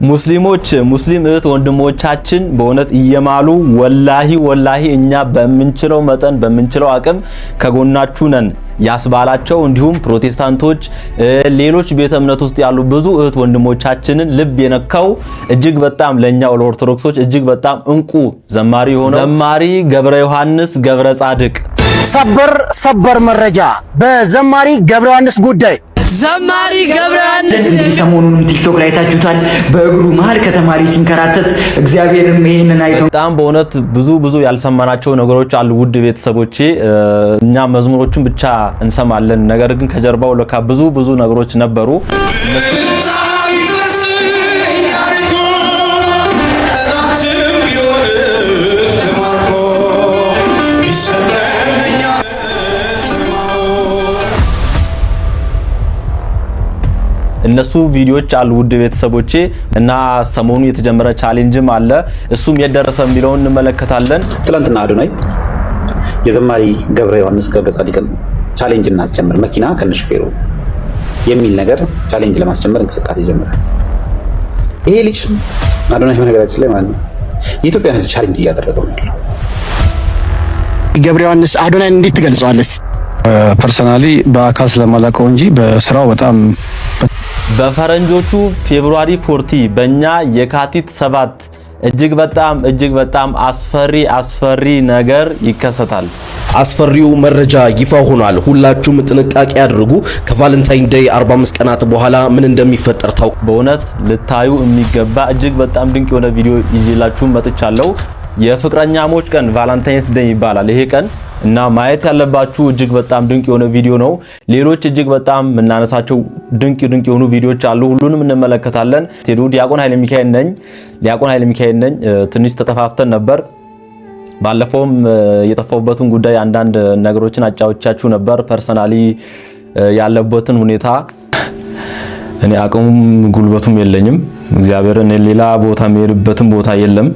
ሙስሊም እህት ወንድሞቻችን በእውነት እየማሉ ወላሂ እኛ በምንችለው መጠን በምንችለው አቅም ከጎናችሁ ነን ያስባላቸው እንዲሁም ፕሮቴስታንቶች ሌሎች ቤተ እምነት ውስጥ ያሉ ብዙ እህት ወንድሞቻችንን ልብ የነካው እጅግ በጣም ለኛ ኦርቶዶክሶች እጅግ በጣም እንቁ ዘማሪ ሆነው ዘማሪ ገብረ ዮሐንስ ገብረ ጻድቅ ሰበር መረጃ በዘማሪ ገብረ ዮሐንስ ጉዳይ ዘማሪ ገብረ ዮሐንስ ሰሞኑን ቲክቶክ ላይ ታጁታል በእግሩ መሃል ከተማሪ ሲንከራተት እግዚአብሔርም ይሄንን አይቶ በጣም በእውነት ብዙ ያልሰማናቸው ነገሮች አሉ። ውድ ቤተሰቦቼ እኛ መዝሙሮቹን ብቻ እንሰማለን፣ ነገር ግን ከጀርባው ለካ ብዙ ነገሮች ነበሩ። እነሱ ቪዲዮዎች አሉ ውድ ቤተሰቦቼ እና ሰሞኑ የተጀመረ ቻሌንጅም አለ። እሱም የደረሰ የሚለውን እንመለከታለን። ትላንትና አዶናይ የዘማሪ ገብረ ዮሐንስ ገብረ ጻድቅን ቻሌንጅ እናስጀምር መኪና ከነሹፌሩ የሚል ነገር ቻሌንጅ ለማስጀመር እንቅስቃሴ ጀመረ። ይሄ ልጅ አዶናይ በነገራችን ላይ ማለት ነው የኢትዮጵያን ሕዝብ ቻሌንጅ እያደረገው ነው ያለው። ገብረ ዮሐንስ አዶናይን እንዴት ትገልጸዋለህ? ፐርሰናሊ በአካል ስለማላውቀው እንጂ በስራው በጣም በፈረንጆቹ ፌብሩዋሪ 40 በእኛ የካቲት 7 እጅግ በጣም አስፈሪ ነገር ይከሰታል። አስፈሪው መረጃ ይፋ ሆኗል። ሁላችሁም ጥንቃቄ አድርጉ። ከቫለንታይን ዴይ 45 ቀናት በኋላ ምን እንደሚፈጠር ታውቁ። በእውነት ልታዩ የሚገባ እጅግ በጣም ድንቅ የሆነ ቪዲዮ ይዤላችሁ መጥቻለሁ። የፍቅረኛሞች ቀን ቫለንታይንስ ዴይ ይባላል ይሄ ቀን እና ማየት ያለባችሁ እጅግ በጣም ድንቅ የሆነ ቪዲዮ ነው። ሌሎች እጅግ በጣም እናነሳቸው ድንቅ የሆኑ ቪዲዮዎች አሉ። ሁሉንም እንመለከታለን። ዲያቆን ኃይለ ሚካኤል ነኝ። ትንሽ ተጠፋፍተን ነበር። ባለፈውም የጠፋሁበትን ጉዳይ አንዳንድ ነገሮችን አጫውቻችሁ ነበር። ፐርሰናሊ ያለበትን ሁኔታ እኔ አቅሙም ጉልበቱም የለኝም። እግዚአብሔር እኔ ሌላ ቦታ የሚሄድበትን ቦታ የለም።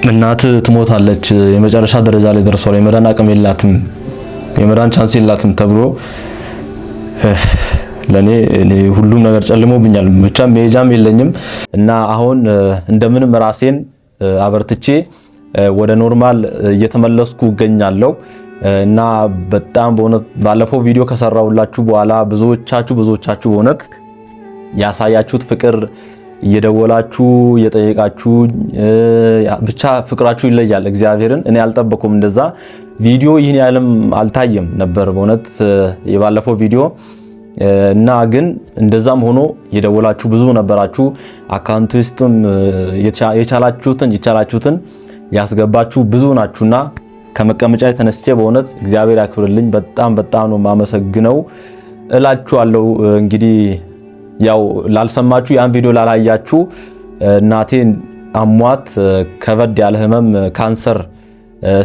እናት ትሞታለች፣ የመጨረሻ ደረጃ ላይ ደርሷል፣ የመዳን አቅም የላትም፣ የመዳን ቻንስ የላትም ተብሎ ለኔ ሁሉም ነገር ጨልሞብኛል። ብቻ መሄጃም የለኝም እና አሁን እንደምንም ራሴን አበርትቼ ወደ ኖርማል እየተመለስኩ እገኛለሁ እና በጣም በእውነት ባለፈው ቪዲዮ ከሰራሁላችሁ በኋላ ብዙዎቻችሁ በእውነት ያሳያችሁት ፍቅር እየደወላችሁ እየጠየቃችሁ ብቻ ፍቅራችሁ ይለያል። እግዚአብሔርን እኔ አልጠበኩም እንደዛ ቪዲዮ ይህን ያለም አልታየም ነበር በእውነት የባለፈው ቪዲዮ እና ግን እንደዛም ሆኖ የደወላችሁ ብዙ ነበራችሁ። አካውንት ውስጥም የቻላችሁትን ያስገባችሁ ብዙ ናችሁና ከመቀመጫ የተነስቼ በእውነት እግዚአብሔር ያክብርልኝ። በጣም ነው ማመሰግነው እላችኋለሁ። እንግዲህ ያው ላልሰማችሁ ያን ቪዲዮ ላላያችሁ እናቴን አሟት ከበድ ያለ ህመም ካንሰር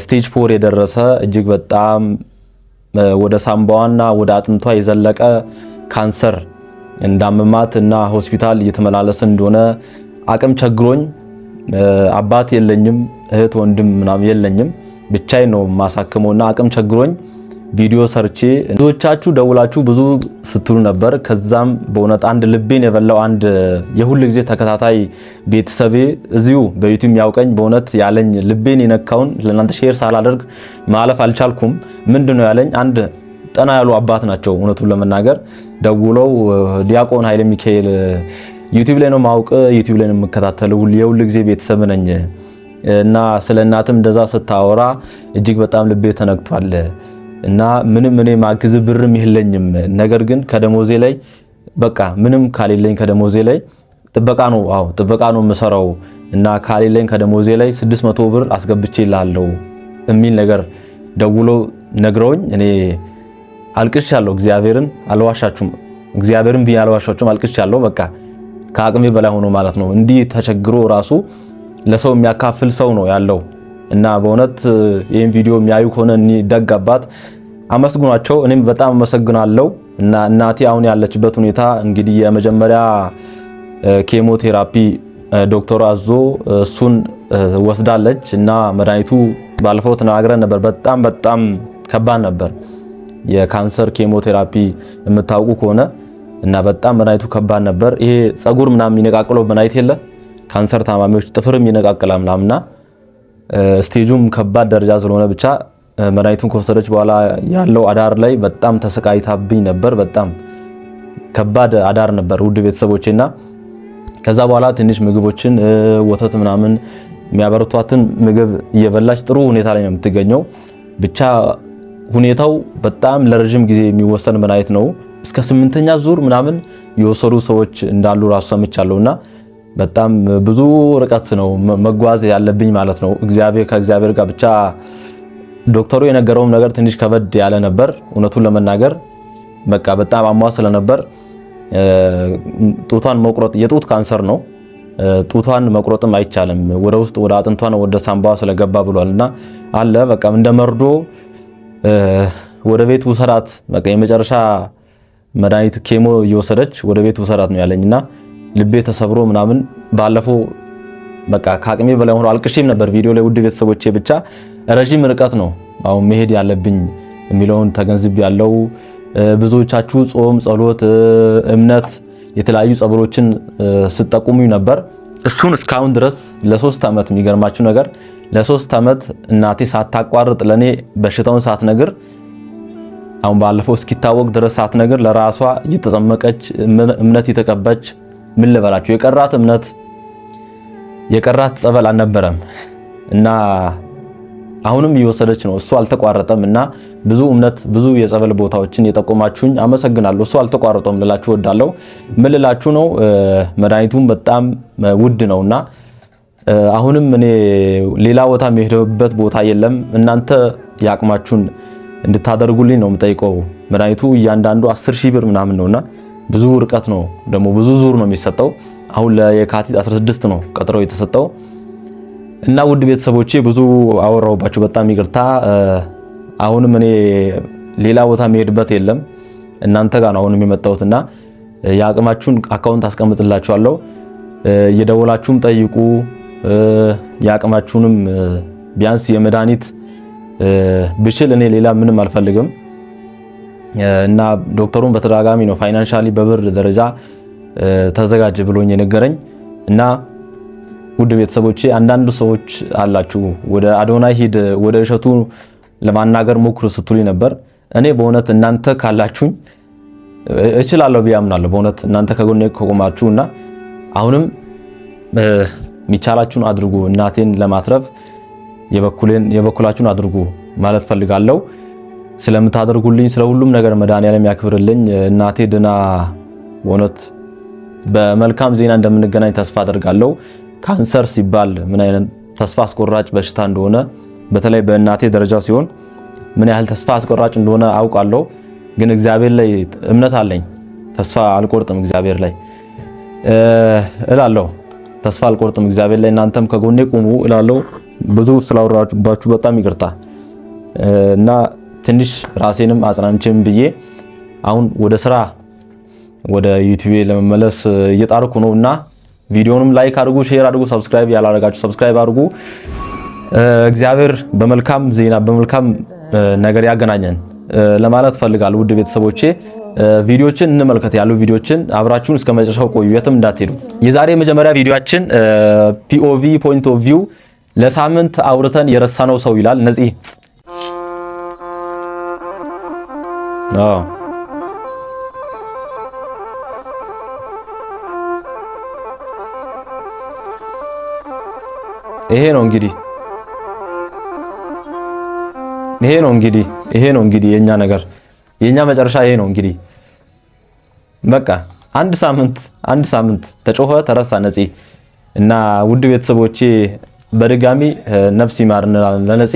ስቴጅ 4 የደረሰ እጅግ በጣም ወደ ሳምባዋና ወደ አጥንቷ የዘለቀ ካንሰር እንዳመማት እና ሆስፒታል እየተመላለሰ እንደሆነ አቅም ቸግሮኝ አባት የለኝም እህት ወንድም ምናምን የለኝም ብቻዬን ነው ማሳከመውና አቅም ቸግሮኝ ቪዲዮ ሰርቼ ብዙዎቻችሁ ደውላችሁ ብዙ ስትሉ ነበር። ከዛም በእውነት አንድ ልቤን የበላው አንድ የሁሉ ጊዜ ተከታታይ ቤተሰቤ እዚሁ በዩቲዩብ ያውቀኝ በእውነት ያለኝ ልቤን የነካውን ለእናንተ ሼር ሳላደርግ ማለፍ አልቻልኩም። ምንድነው ያለኝ አንድ ጠና ያሉ አባት ናቸው። እውነቱን ለመናገር ደውለው ዲያቆን ኃይለ ሚካኤል ዩቲዩብ ላይ ነው ማውቅ ዩቲዩብ ላይ ነው የምከታተለው የሁሉ ጊዜ ቤተሰብ ነኝ እና ስለ እናትም እንደዛ ስታወራ እጅግ በጣም ልቤ ተነክቷል እና ምንም እኔ ማግዝ ብርም የለኝም። ነገር ግን ከደሞዜ ላይ በቃ ምንም ካሌለኝ ከደሞዜ ላይ ጥበቃ ነው የምሰራው እና ካሌለኝ ከደሞዜ ላይ 600 ብር አስገብቼልሃለሁ የሚል ነገር ደውሎ ነግረውኝ እኔ አልቅሻለሁ። እግዚአብሔርን አልዋሻችሁም አልቅሻለሁ። በቃ ከአቅሜ በላይ ሆኖ ማለት ነው። እንዲህ ተቸግሮ ራሱ ለሰው የሚያካፍል ሰው ነው ያለው እና በእውነት ይሄን ቪዲዮ የሚያዩ ከሆነ ደግ አባት አመስግኗቸው። እኔም በጣም አመሰግናለሁ። እና እናቴ አሁን ያለችበት ሁኔታ እንግዲህ የመጀመሪያ ኬሞቴራፒ ዶክተር አዞ እሱን ወስዳለች እና መድኃኒቱ ባለፈው ተናግረን ነበር። በጣም ከባድ ነበር የካንሰር ኬሞቴራፒ የምታውቁ ከሆነ እና በጣም መድኃኒቱ ከባድ ነበር። ይሄ ጸጉር ምናምን የሚነቃቅለው መድኃኒት የለ ካንሰር ታማሚዎች ጥፍርም ይነቃቅላል ምናምንና ስቴጁም ከባድ ደረጃ ስለሆነ ብቻ መድኃኒቱን ከወሰደች በኋላ ያለው አዳር ላይ በጣም ተሰቃይታብኝ ነበር። በጣም ከባድ አዳር ነበር ውድ ቤተሰቦቼና ከዛ በኋላ ትንሽ ምግቦችን ወተት ምናምን የሚያበረቷትን ምግብ እየበላች ጥሩ ሁኔታ ላይ ነው የምትገኘው። ብቻ ሁኔታው በጣም ለረጅም ጊዜ የሚወሰን መድኃኒት ነው። እስከ 8ኛ ዙር ምናምን የወሰዱ ሰዎች እንዳሉ ራሱ ሰምቻለሁና በጣም ብዙ ርቀት ነው መጓዝ ያለብኝ ማለት ነው። ከእግዚአብሔር ጋር ብቻ ዶክተሩ የነገረውም ነገር ትንሽ ከበድ ያለ ነበር እውነቱን ለመናገር በቃ በጣም አሟ ስለነበር ጡቷን መቁረጥ የጡት ካንሰር ነው። ጡቷን መቁረጥም አይቻልም ወደ ውስጥ ወደ አጥንቷን ወደ ሳምባዋ ስለገባ ብሏልና አለ በቃ እንደመርዶ ወደ ቤት ውሰዳት በቃ የመጨረሻ መድኃኒት ኬሞ እየወሰደች ወደ ቤት ውሰዳት ነው ያለኝና ልቤ ተሰብሮ ምናምን ባለፈው በቃ ከአቅሜ በላይ ሆኖ አልቅሼም ነበር ቪዲዮ ላይ ውድ ቤተሰቦቼ። ብቻ ረጅም ርቀት ነው አሁን መሄድ ያለብኝ የሚለውን ተገንዝብ ያለው ብዙዎቻችሁ ጾም፣ ጸሎት፣ እምነት የተለያዩ ጸበሎችን ስትጠቁሙኝ ነበር። እሱን እስካሁን ድረስ ለ3 ዓመት የሚገርማችሁ ነገር ለ3 ዓመት እናቴ ሳታቋርጥ ለኔ በሽታውን ሳትነግር አሁን ባለፈው እስኪታወቅ ድረስ ሳትነግር ለራሷ እየተጠመቀች እምነት የተቀበች ምን ልበላችሁ የቀራት እምነት የቀራት ጸበል አልነበረም እና አሁንም እየወሰደች ነው። እሱ አልተቋረጠም እና ብዙ እምነት ብዙ የጸበል ቦታዎችን የጠቆማችሁኝ አመሰግናለሁ። እሱ አልተቋረጠም ልላችሁ ወዳለው ምን ልላችሁ ነው መድኃኒቱም በጣም ውድ ነውና አሁንም እኔ ሌላ ቦታ የሚሄድበት ቦታ የለም። እናንተ ያቅማችሁን እንድታደርጉልኝ ነው የምጠይቀው። መድኃኒቱ እያንዳንዱ 10,000 ብር ምናምን ነውና ብዙ ርቀት ነው ደግሞ ብዙ ዙር ነው የሚሰጠው። አሁን ለየካቲት 16 ነው ቀጠሮው የተሰጠው እና ውድ ቤተሰቦቼ ብዙ አወራውባችሁ በጣም ይቅርታ። አሁንም እኔ ሌላ ቦታ የሚሄድበት የለም እናንተ ጋር ነው አሁንም የመጣሁትና ያቅማችሁን አካውንት አስቀምጥላችኋለሁ እየደወላችሁም ጠይቁ። ያቅማችሁንም ቢያንስ የመድኃኒት ብችል እኔ ሌላ ምንም አልፈልግም እና ዶክተሩን በተደጋጋሚ ነው ፋይናንሻሊ በብር ደረጃ ተዘጋጅ ብሎኝ የነገረኝ እና ውድ ቤተሰቦቼ አንዳንድ ሰዎች አላችሁ ወደ አዶናይ ሂድ ወደ እሸቱ ለማናገር ሞክሩ ስትሉኝ ነበር። እኔ በእውነት እናንተ ካላችሁኝ እችላለሁ ቢያምናለሁ በእውነት እናንተ ከጎኔ ከቆማችሁና አሁንም የሚቻላችሁን አድርጉ። እናቴን ለማትረፍ የበኩላችሁን አድርጉ ማለት ፈልጋለሁ። ስለምታደርጉልኝ ስለ ሁሉም ነገር መድኃኒዓለም ያክብርልኝ። እናቴ ድና በእውነት በመልካም ዜና እንደምንገናኝ ተስፋ አደርጋለሁ። ካንሰር ሲባል ምን አይነት ተስፋ አስቆራጭ በሽታ እንደሆነ በተለይ በእናቴ ደረጃ ሲሆን ምን ያህል ተስፋ አስቆራጭ እንደሆነ አውቃለሁ። ግን እግዚአብሔር ላይ እምነት አለኝ። ተስፋ አልቆርጥም እግዚአብሔር ላይ እላለሁ። ተስፋ አልቆርጥም እግዚአብሔር ላይ። እናንተም ከጎኔ ቁሙ እላለሁ። ብዙ ስላወራችሁባችሁ በጣም ይቅርታ እና ትንሽ ራሴንም አጽናንቼም ብዬ አሁን ወደ ስራ ወደ ዩቲዩብ ለመመለስ እየጣርኩ ነውና ቪዲዮንም ላይክ አድርጉ፣ ሼር አድርጉ፣ ሰብስክራይብ ያላደረጋችሁ ሰብስክራይብ አድርጉ። እግዚአብሔር በመልካም ዜና በመልካም ነገር ያገናኘን ለማለት ፈልጋለሁ። ውድ ቤተሰቦቼ ቪዲዮችን እንመልከት። ያሉ ቪዲዮችን አብራችሁን እስከ መጨረሻው ቆዩ፣ የትም እንዳትሄዱ። የዛሬ መጀመሪያ ቪዲዮአችን ፒኦቪ ፖይንት ኦፍ ቪው ለሳምንት አውርተን የረሳነው ሰው ይላል ነፂ። ይሄ ነው እንግዲህ የኛ ነገር የኛ መጨረሻ ይሄ ነው እንግዲህ። በቃ አንድ ሳምንት ተጮኸ ተረሳ ነፂ እና ውድ ቤተሰቦቼ በድጋሚ ነፍስ ይማር እንላለን ለነፂ።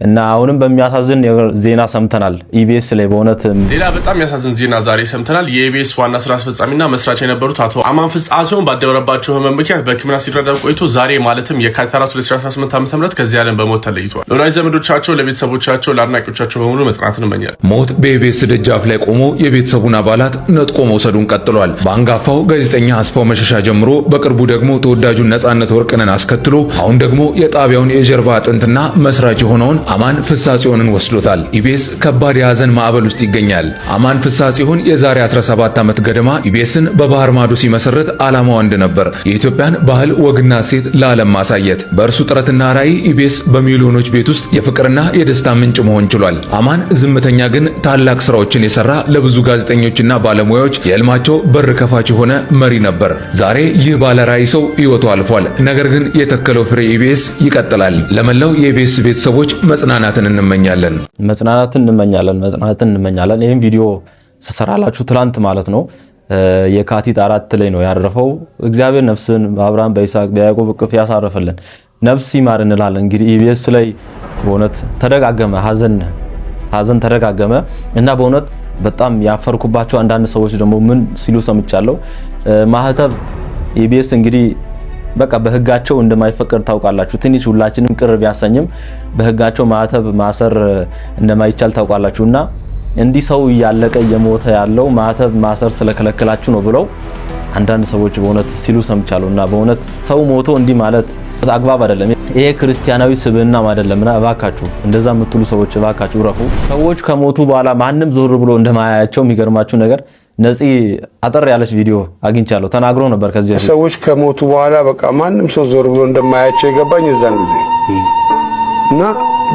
እና አሁንም በሚያሳዝን ዜና ሰምተናል ኢቢኤስ ላይ በእውነት ሌላ በጣም ያሳዝን ዜና ዛሬ ሰምተናል። የኢቢኤስ ዋና ስራ አስፈጻሚና መስራች የነበሩት አቶ አማን ፍስሐቸውን ባደረባቸው ህመም ምክንያት በሕክምና ሲረዳ ቆይቶ ዛሬ ማለትም የካቲት 4 2018 ዓ.ም ከዚህ ዓለም በሞት ተለይተዋል። ለወዳጅ ዘመዶቻቸው፣ ለቤተሰቦቻቸው፣ ለአድናቂዎቻቸው በሙሉ መጽናናትን እመኛለሁ። ሞት በኢቢኤስ ደጃፍ ላይ ቆሞ የቤተሰቡን አባላት ነጥቆ መውሰዱን ቀጥሏል። በአንጋፋው ጋዜጠኛ አስፋው መሸሻ ጀምሮ በቅርቡ ደግሞ ተወዳጁን ነጻነት ወርቅነህን አስከትሎ አሁን ደግሞ የጣቢያውን የጀርባ አጥንትና መስራች የሆነውን አማን ፍስሐጽዮንን ወስዶታል። ኢቢኤስ ከባድ የሐዘን ማዕበል ውስጥ ይገኛል። አማን ፍስሐጽዮን የዛሬ 17 ዓመት ገደማ ኢቢኤስን በባህር ማዶ ሲመሰረት ዓላማው አንድ ነበር፣ የኢትዮጵያን ባህል ወግና ሴት ለዓለም ማሳየት። በእርሱ ጥረትና ራዕይ ኢቢኤስ በሚሊዮኖች ቤት ውስጥ የፍቅርና የደስታ ምንጭ መሆን ችሏል። አማን ዝምተኛ ግን ታላቅ ስራዎችን የሰራ ለብዙ ጋዜጠኞችና ባለሙያዎች የህልማቸው በር ከፋች የሆነ መሪ ነበር። ዛሬ ይህ ባለ ራዕይ ሰው ሕይወቱ አልፏል። ነገር ግን የተከለው ፍሬ ኢቢኤስ ይቀጥላል። ለመላው የኢቢኤስ ቤተሰቦች መጽናናትን እንመኛለን። ይህም ቪዲዮ ስሰራላችሁ ትላንት ማለት ነው የካቲት 4 ላይ ነው ያረፈው። እግዚአብሔር ነፍስን በአብርሃም በይስሐቅ በያዕቆብ እቅፍ ያሳረፈልን፣ ነፍስ ይማር እንላለን። እንግዲህ ኢቢኤስ ላይ በእውነት ተደጋገመ ሐዘን ተደጋገመ እና በእውነት በጣም ያፈርኩባቸው አንዳንድ ሰዎች ደግሞ ምን ሲሉ ሰምቻለሁ። ማህተብ ኢቢኤስ እንግዲህ በቃ በህጋቸው እንደማይፈቀድ ታውቃላችሁ። ትንሽ ሁላችንም ቅር ቢያሰኝም በህጋቸው ማህተብ ማሰር እንደማይቻል ታውቃላችሁና እንዲህ ሰው እያለቀ እየሞተ ያለው ማህተብ ማሰር ስለከለከላችሁ ነው ብለው አንዳንድ ሰዎች በእውነት ሲሉ ሰምቻለሁና በእውነት ሰው ሞቶ እንዲህ ማለት አግባብ አይደለም። ይሄ ክርስቲያናዊ ስብዕናም አይደለምና እባካችሁ እንደዛ የምትሉ ሰዎች እባካችሁ ረፉ። ሰዎች ከሞቱ በኋላ ማንም ዞር ብሎ እንደማያያቸው የሚገርማችሁ ነገር ነፂ አጠር ያለች ቪዲዮ አግኝቻለሁ ተናግሮ ነበር። ከዚህ በፊት ሰዎች ከሞቱ በኋላ በቃ ማንም ሰው ዞር ብሎ እንደማያቸው የገባኝ እዛን ጊዜ እና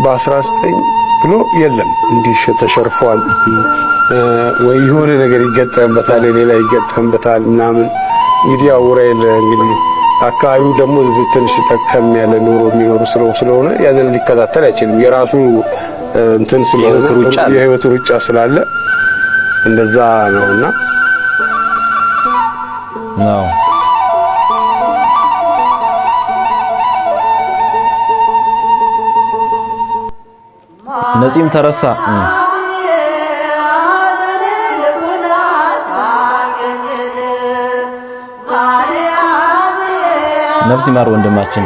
በ19 ብሎ የለም እንዲህ ተሸርፏል ወይ የሆነ ነገር ይገጠምበታል፣ ሌላ ይገጠምበታል ምናምን። እንግዲህ አውራይል እንግዲህ አካባቢው ደግሞ እዚህ ትንሽ ተከም ያለ ኑሮ የሚኖሩ ስለሆነ ያንን ሊከታተል አይችልም። የራሱ እንትን ስለሆነ የህይወት ሩጫ ስላለ እንደዛ ነውና ነው። ነፂም ተረሳ። ነፍስ ይማር ወንድማችን።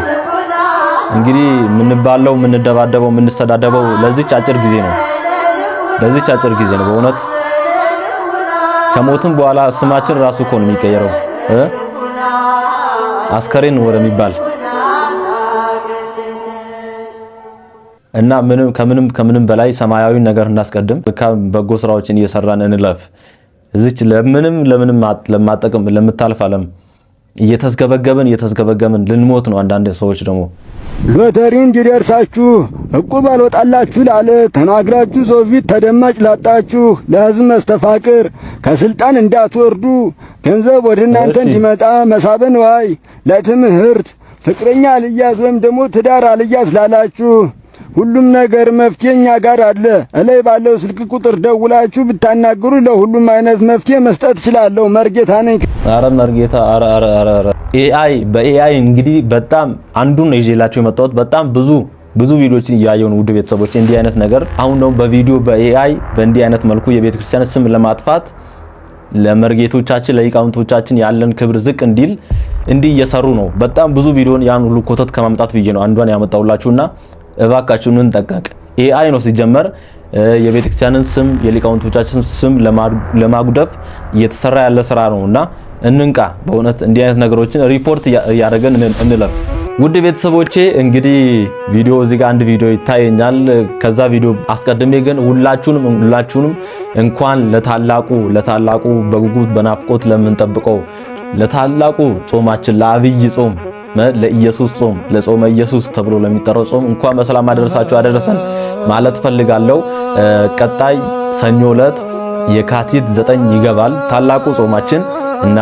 እንግዲህ የምንባለው የምንደባደበው የምንሰዳደበው ለዚች አጭር ጊዜ ነው። በእውነት ከሞትም በኋላ ስማችን ራሱ እኮ ነው የሚቀየረው አስከሬን ወደሚባል እና ከምንም በላይ ሰማያዊ ነገር እናስቀድም። በጎ ስራዎችን እየሰራን እንለፍ። እዚች ለምንም ለማጠቅም ለምታልፍ ዓለም እየተስገበገብን ልንሞት ነው። አንዳንድ ሰዎች ደግሞ ሎተሪው እንዲደርሳችሁ እቁብ አልወጣላችሁ ላለ ተናግራችሁ ሰው ፊት ተደማጭ ላጣችሁ ለሕዝብ መስተፋቅር ከስልጣን እንዳትወርዱ ገንዘብ ወደ እናንተ እንዲመጣ መሳበን ዋይ ለትምህርት ፍቅረኛ አልያዝ ወይም ደግሞ ትዳር አልያዝ ላላችሁ ሁሉም ነገር መፍትሄኛ ጋር አለ። እላይ ባለው ስልክ ቁጥር ደውላችሁ ብታናገሩ ለሁሉም አይነት መፍትሄ መስጠት እችላለሁ። መርጌታ ነኝ። አረ መርጌታ አረ በኤአይ እንግዲህ በጣም አንዱን ነው ይዤላችሁ የመጣሁት። በጣም ብዙ ቪዲዮዎችን እያየሁ ነው ውድ ቤተሰቦች። እንዲህ አይነት ነገር አሁን ነው በቪዲዮ በኤአይ በእንዲህ አይነት መልኩ የቤተ ክርስቲያን ስም ለማጥፋት ለመርጌቶቻችን ለሊቃውንቶቻችን ያለን ክብር ዝቅ እንዲል እንዲህ እየሰሩ ነው። በጣም ብዙ ቪዲዮን ያን ሁሉ ኮተት ከማምጣት ብዬ ነው አንዷን ያመጣሁላችሁና እባካችሁን እንጠንቀቅ። ኤአይ ነው ሲጀመር የቤተክርስቲያንን ስም የሊቃውንቶቻችን ስም ለማጉደፍ እየተሰራ ያለ ስራ ነውና እንንቃ። በእውነት እንዲህ አይነት ነገሮችን ሪፖርት ያደረገን እንለፍ። ውድ ቤተሰቦቼ እንግዲህ ቪዲዮ እዚህ ጋር አንድ ቪዲዮ ይታየኛል። ከዛ ቪዲዮ አስቀድሜ ግን ሁላችሁንም እንኳን ለታላቁ በጉጉት በናፍቆት ለምንጠብቀው ለታላቁ ጾማችን ለአብይ ጾም ለኢየሱስ ጾም ለጾመ ኢየሱስ ተብሎ ለሚጠራው ጾም እንኳን በሰላም አደረሰን ማለት ፈልጋለሁ። ቀጣይ ሰኞ ዕለት የካቲት 9 ይገባል ታላቁ ጾማችን እና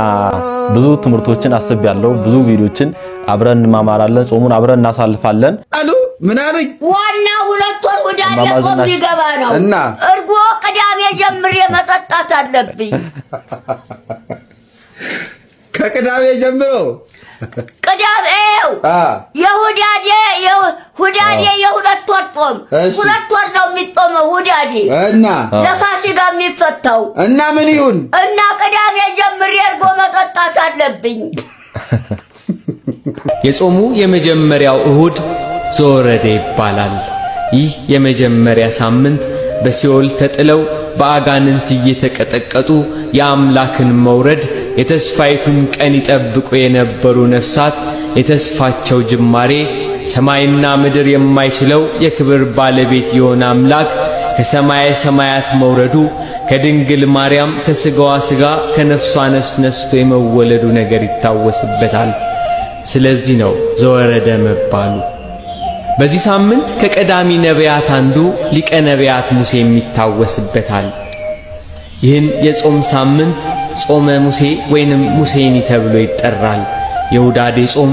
ብዙ ትምህርቶችን አስቤያለሁ። ብዙ ቪዲዮችን አብረን እንማማራለን። ጾሙን አብረን እናሳልፋለን። ምን አለኝ? ዋና 2 ወር ወዳጅ ጾም ሊገባ ነው እና እርጎ ቅዳሜ ጀምሬ መጠጣት አለብኝ። ከቅዳሜ ጀምሮ ቅዳሜው የሁዳዴ ሁዳዴ የሁለት ወር ጾም ሁለት ወር ነው የሚጾመው ሁዳዴ እና ለፋሲካ የሚፈታው እና ምን ይሁን እና ቅዳሜ ጀምሬ እርጎ መጠጣት አለብኝ። የጾሙ የመጀመሪያው እሁድ ዘወረደ ይባላል። ይህ የመጀመሪያ ሳምንት በሲኦል ተጥለው በአጋንንት እየተቀጠቀጡ የአምላክን መውረድ የተስፋይቱን ቀን ይጠብቁ የነበሩ ነፍሳት የተስፋቸው ጅማሬ ሰማይና ምድር የማይችለው የክብር ባለቤት የሆነ አምላክ ከሰማየ ሰማያት መውረዱ ከድንግል ማርያም ከስጋዋ ስጋ ከነፍሷ ነፍስ ነስቶ የመወለዱ ነገር ይታወስበታል። ስለዚህ ነው ዘወረደ መባሉ። በዚህ ሳምንት ከቀዳሚ ነቢያት አንዱ ሊቀ ነቢያት ሙሴ የሚታወስበታል። ይህን የጾም ሳምንት ጾመ ሙሴ ወይንም ሙሴኒ ተብሎ ይጠራል። የሁዳዴ ጾም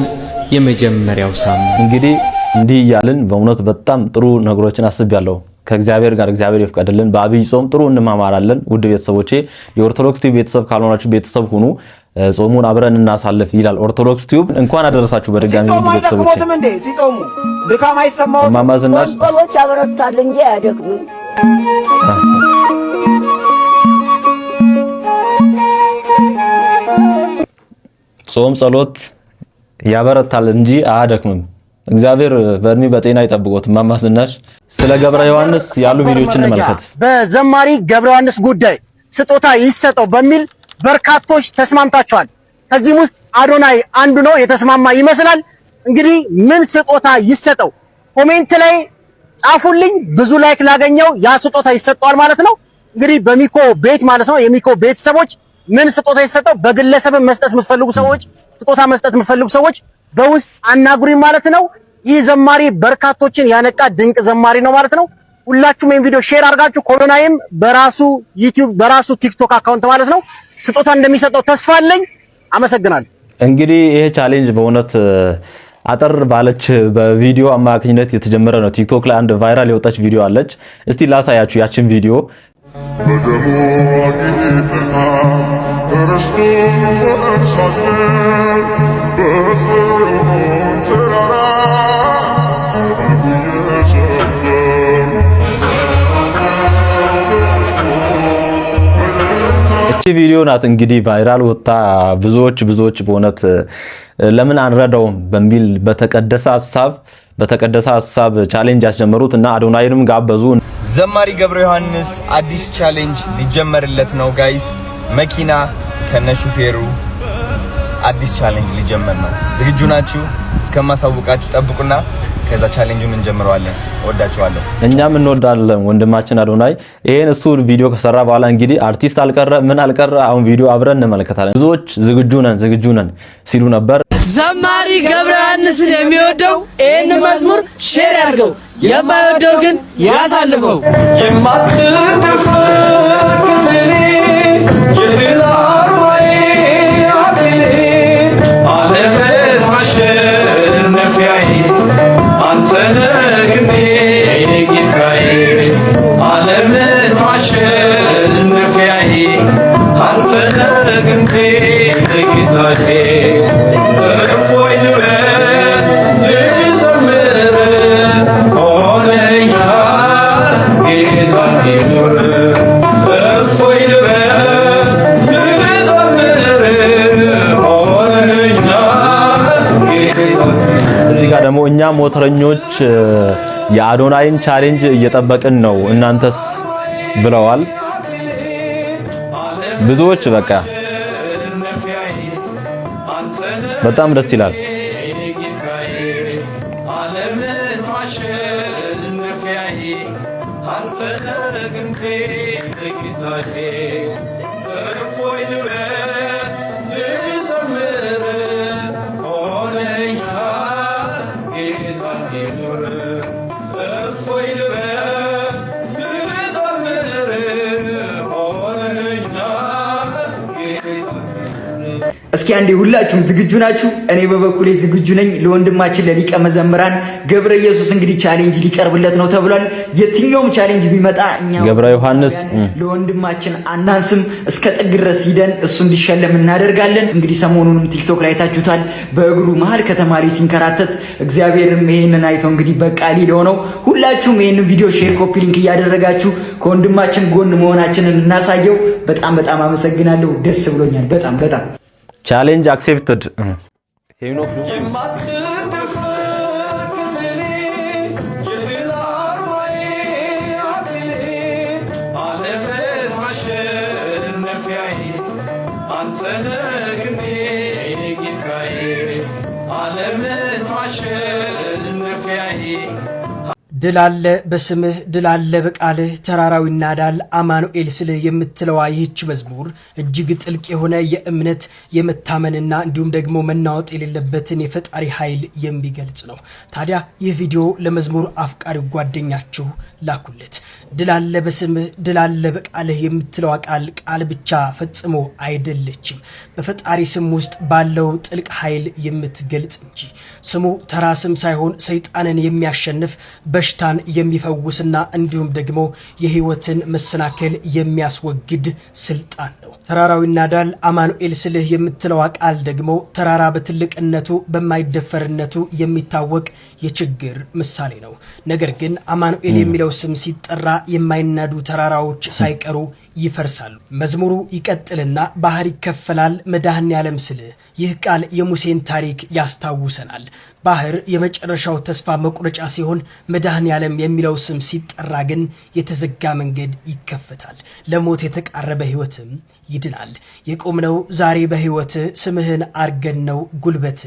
የመጀመሪያው ሳምንት። እንግዲህ እንዲህ እያልን በእውነት በጣም ጥሩ ነገሮችን አስቤያለሁ። ከእግዚአብሔር ጋር እግዚአብሔር ይፍቀድልን። በአብይ ጾም ጥሩ እንማማራለን። ውድ ቤተሰቦቼ የኦርቶዶክስ ቲዩብ ቤተሰብ ካልሆናችሁ ቤተሰብ ሁኑ። ጾሙን አብረን እናሳልፍ ይላል ኦርቶዶክስ ቲዩብ። እንኳን አደረሳችሁ በድጋሚ ውድ ቤተሰቦቼ። ሲጾሙ ድካም አይሰማዎትም? ማማዝናሽ ጸሎት ያበረታል እንጂ አያደክምም። ጾም ጸሎት ያበረታል እንጂ አያደክምም። እግዚአብሔር በእድሜ በጤና ይጠብቆት። ማማዝናሽ ስለ ገብረ ዮሐንስ ያሉ ቪዲዮችን እንመልከት። በዘማሪ ገብረ ዮሐንስ ጉዳይ ስጦታ ይሰጠው በሚል በርካቶች ተስማምታቸዋል። ከዚህም ውስጥ አዶናይ አንዱ ነው የተስማማ ይመስላል። እንግዲህ ምን ስጦታ ይሰጠው ኮሜንት ላይ ጻፉልኝ። ብዙ ላይክ ላገኘው ያ ስጦታ ይሰጠዋል ማለት ነው። እንግዲህ በሚኮ ቤት ማለት ነው የሚኮ ቤተሰቦች ምን ስጦታ ይሰጠው በግለሰብ መስጠት የምትፈልጉ ሰዎች ስጦታ መስጠት የምትፈልጉ ሰዎች በውስጥ አናግሩኝ ማለት ነው። ይህ ዘማሪ በርካቶችን ያነቃ ድንቅ ዘማሪ ነው ማለት ነው። ሁላችሁም ይሄን ቪዲዮ ሼር አድርጋችሁ ኮሎናይም በራሱ ዩቲዩብ በራሱ ቲክቶክ አካውንት ማለት ነው ስጦታ እንደሚሰጠው ተስፋ አለኝ። አመሰግናለሁ። እንግዲህ ይሄ ቻሌንጅ በእውነት አጠር ባለች በቪዲዮ አማካኝነት የተጀመረ ነው። ቲክቶክ ላይ አንድ ቫይራል የወጣች ቪዲዮ አለች። እስቲ ላሳያችሁ ያችን ቪዲዮ። በደሙ አጌጠና ርስቱን ወርሳለን በጽዮን ተራራ እቺ ቪዲዮ ናት እንግዲህ ቫይራል ወጣ። ብዙዎች በእውነት ለምን አንረዳውም በሚል በተቀደሰ ሐሳብ ቻሌንጅ ያስጀመሩት እና አዶናይንም ጋበዙ። ዘማሪ ገብረ ዮሐንስ አዲስ ቻሌንጅ ሊጀመርለት ነው ጋይስ። መኪና ከነሹፌሩ አዲስ ቻሌንጅ ሊጀመር ነው። ዝግጁ ናችሁ? እስከማሳውቃችሁ ጠብቁና ከዛ ቻሌንጁን እንጀምረዋለን። ወዳችኋለሁ። እኛም እንወዳለን ወንድማችን አዶናይ። ይሄን እሱ ቪዲዮ ከሰራ በኋላ እንግዲህ አርቲስት አልቀረ ምን አልቀረ አሁን ቪዲዮ አብረን እንመለከታለን። ብዙዎች ዝግጁ ነን ሲሉ ነበር። ዘማሪ ገብረ ዮሐንስን የሚወደው ይህን መዝሙር ሼር ያድርገው፣ የማይወደው ግን ያሳልፈው። እዚህ ጋር ደግሞ እኛ ሞተረኞች የአዶናይን ቻሌንጅ እየጠበቅን ነው እናንተስ ብለዋል ብዙዎች። በቃ በጣም ደስ ይላል። እስኪ አንዴ ሁላችሁም ዝግጁ ናችሁ? እኔ በበኩሌ ዝግጁ ነኝ። ለወንድማችን ለሊቀ መዘምራን ገብረ ኢየሱስ እንግዲህ ቻሌንጅ ሊቀርብለት ነው ተብሏል። የትኛውም ቻሌንጅ ቢመጣ እኛ ገብረ ዮሐንስ ለወንድማችን አናንስም፣ እስከ ጥግ ድረስ ሂደን እሱ እንዲሸለም እናደርጋለን። እንግዲህ ሰሞኑንም ቲክቶክ ላይ ታችሁታል፣ በእግሩ መሀል ከተማ ላይ ሲንከራተት እግዚአብሔርም ይሄንን አይቶ እንግዲህ በቃ ሊለው ነው። ሁላችሁም ይሄንን ቪዲዮ ሼር፣ ኮፒ ሊንክ እያደረጋችሁ ከወንድማችን ጎን መሆናችንን እናሳየው። በጣም አመሰግናለሁ። ደስ ብሎኛል። በጣም ቻሌንጅ አክሴፕትድ ሄኖክ ድል አለ በስምህ ድል አለ በቃልህ ተራራው ይናዳል አማኑኤል ስልህ የምትለዋ ይህች መዝሙር እጅግ ጥልቅ የሆነ የእምነት የመታመንና እንዲሁም ደግሞ መናወጥ የሌለበትን የፈጣሪ ኃይል የሚገልጽ ነው። ታዲያ ይህ ቪዲዮ ለመዝሙር አፍቃሪ ጓደኛችሁ ላኩለት። ድል አለ በስምህ ድል አለ በቃልህ የምትለዋ ቃል ብቻ ፈጽሞ አይደለችም፣ በፈጣሪ ስም ውስጥ ባለው ጥልቅ ኃይል የምትገልጽ እንጂ። ስሙ ተራ ስም ሳይሆን ሰይጣንን የሚያሸንፍ በሽታን የሚፈውስና እንዲሁም ደግሞ የህይወትን መሰናከል የሚያስወግድ ስልጣን ነው። ተራራው ይናዳል አማኑኤል ስልህ የምትለዋ ቃል ደግሞ ተራራ በትልቅነቱ በማይደፈርነቱ የሚታወቅ የችግር ምሳሌ ነው። ነገር ግን አማኑኤል የሚለው ስም ሲጠራ የማይናዱ ተራራዎች ሳይቀሩ ይፈርሳሉ። መዝሙሩ ይቀጥልና ባህር ይከፈላል መድኃኔዓለም ስልህ። ይህ ቃል የሙሴን ታሪክ ያስታውሰናል። ባህር የመጨረሻው ተስፋ መቁረጫ ሲሆን መድኃኔዓለም የሚለው ስም ሲጠራ ግን የተዘጋ መንገድ ይከፈታል፣ ለሞት የተቃረበ ህይወትም ይድናል። የቆምነው ዛሬ በህይወት ስምህን አርገን ነው ጉልበት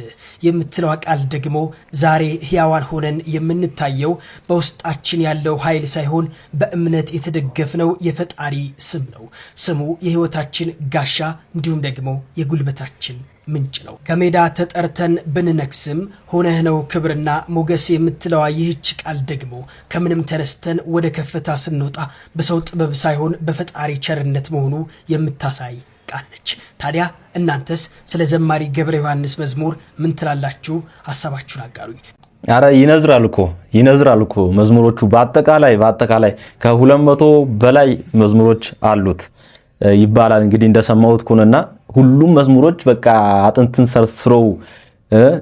የምትለው ቃል ደግሞ ዛሬ ሕያዋን ሆነን የምንታየው በውስጣችን ያለው ኃይል ሳይሆን በእምነት የተደገፍነው የፈጣሪ ስም ነው። ስሙ የህይወታችን ጋሻ እንዲሁም ደግሞ የጉልበታችን ምንጭ ነው። ከሜዳ ተጠርተን ብንነክስም ሆነህ ነው ክብርና ሞገስ የምትለዋ ይህች ቃል ደግሞ ከምንም ተነስተን ወደ ከፍታ ስንወጣ በሰው ጥበብ ሳይሆን በፈጣሪ ቸርነት መሆኑ የምታሳይ ቃል ነች። ታዲያ እናንተስ ስለ ዘማሪ ገብረ ዮሐንስ መዝሙር ምን ትላላችሁ? ሐሳባችሁን አጋሩኝ። አረ ይነዝራል እኮ መዝሙሮቹ በአጠቃላይ ከ200 በላይ መዝሙሮች አሉት ይባላል። እንግዲህ እንደሰማሁት ከሆነና ሁሉም መዝሙሮች በቃ አጥንትን ሰርስረው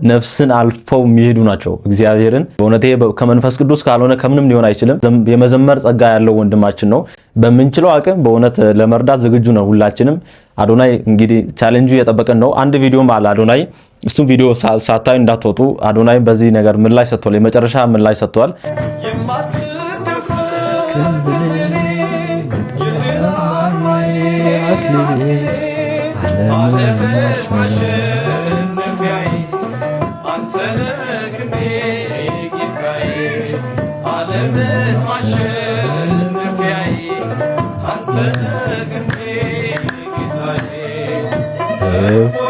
ነፍስን አልፈው የሚሄዱ ናቸው። እግዚአብሔርን በእውነቴ ከመንፈስ ቅዱስ ካልሆነ ከምንም ሊሆን አይችልም። የመዘመር ጸጋ ያለው ወንድማችን ነው። በምንችለው አቅም በእውነት ለመርዳት ዝግጁ ነው ሁላችንም። አዶናይ እንግዲህ ቻሌንጁ እየጠበቀን ነው። አንድ ቪዲዮም አለ አዶናይ፣ እሱም ቪዲዮ ሳታዩ እንዳትወጡ። አዶናይ በዚህ ነገር ምላሽ ሰጥቷል፣ የመጨረሻ ምላሽ ሰጥቷል።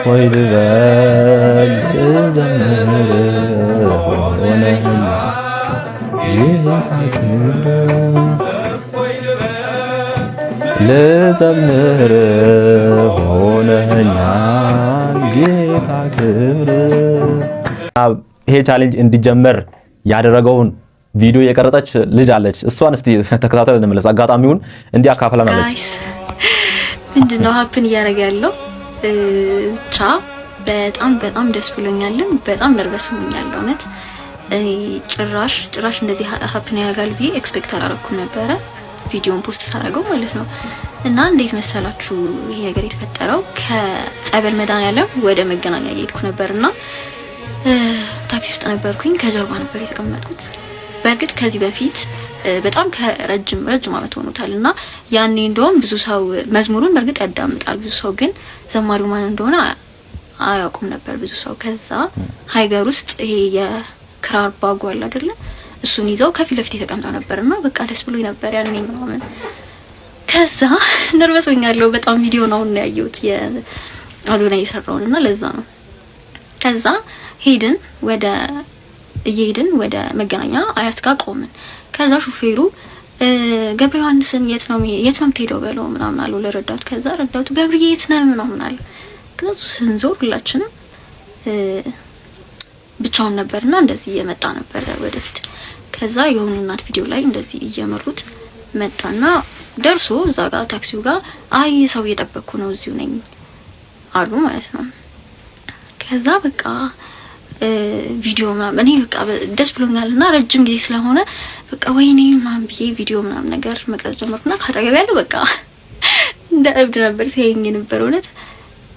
ወይ ልበል ዘምር ሆነህና ልዘምር ሆነህና ጌታ ክብር። ይሄ ቻሌንጅ እንዲጀመር ያደረገውን ቪዲዮ የቀረጸች ልጅ አለች። እሷን እስቲ ተከታተል እንመለስ። አጋጣሚውን እንዲያካፍለናለች። ምንድነው ሀፕን እያደረገ ያለው? ብቻ በጣም ደስ ብሎኛል። በጣም ነርቨስ ሆኛለሁ። እውነት ጭራሽ እንደዚህ ሀፕን ያደርጋል ብዬ ኤክስፔክት አላደረኩም ነበረ፣ ቪዲዮን ፖስት ሳደርገው ማለት ነው። እና እንዴት መሰላችሁ ይሄ ነገር የተፈጠረው? ከጸበል መድኃኔዓለም ወደ መገናኛ እየሄድኩ ነበርና ታክሲ ውስጥ ነበርኩኝ። ከጀርባ ነበር የተቀመጥኩት። በእርግጥ ከዚህ በፊት በጣም ከረጅም ዓመት ሆኖታል እና ያኔ እንደውም ብዙ ሰው መዝሙሩን በእርግጥ ያዳምጣል፣ ብዙ ሰው ግን ዘማሪው ማን እንደሆነ አያውቁም ነበር ብዙ ሰው። ከዛ ሃይገር ውስጥ ይሄ የክራር ባጉ አለ አይደለ? እሱን ይዘው ከፊት ለፊት የተቀምጠው ነበርና በቃ ደስ ብሎኝ ነበር ያኔ ምናምን። ከዛ ነርቨስ ሆኛለሁ በጣም። ቪዲዮ ነው ያየሁት የአዶናይ የሰራውንና ለዛ ነው። ከዛ እየሄድን ወደ መገናኛ አያት ጋር ቆምን። ከዛ ሹፌሩ ገብረ ዮሐንስን የት ነው የምትሄደው በለው ምናምን አለው ለረዳቱ። ከዛ ረዳቱ ገብርዬ የት ነው ምናምን አለ። ከዛ ስንዞር ሁላችንም ብቻውን ነበርና እንደዚህ እየመጣ ነበር ወደፊት። ከዛ የሆኑ እናት ቪዲዮ ላይ እንደዚህ እየመሩት መጣና ደርሶ እዛ ጋር ታክሲው ጋር አይ ሰው እየጠበቅኩ ነው እዚሁ ነኝ አሉ ማለት ነው። ከዛ በቃ ቪዲዮ ምናምን እኔ በቃ ደስ ብሎኛልና ረጅም ጊዜ ስለሆነ በቃ ወይኔ ምናምን ብዬ ቪዲዮ ምናምን ነገር መቅረጽ ጀመርኩና ካጠገብ ያለው በቃ እንደ እብድ ነበር ሲያየኝ ነበር እውነት።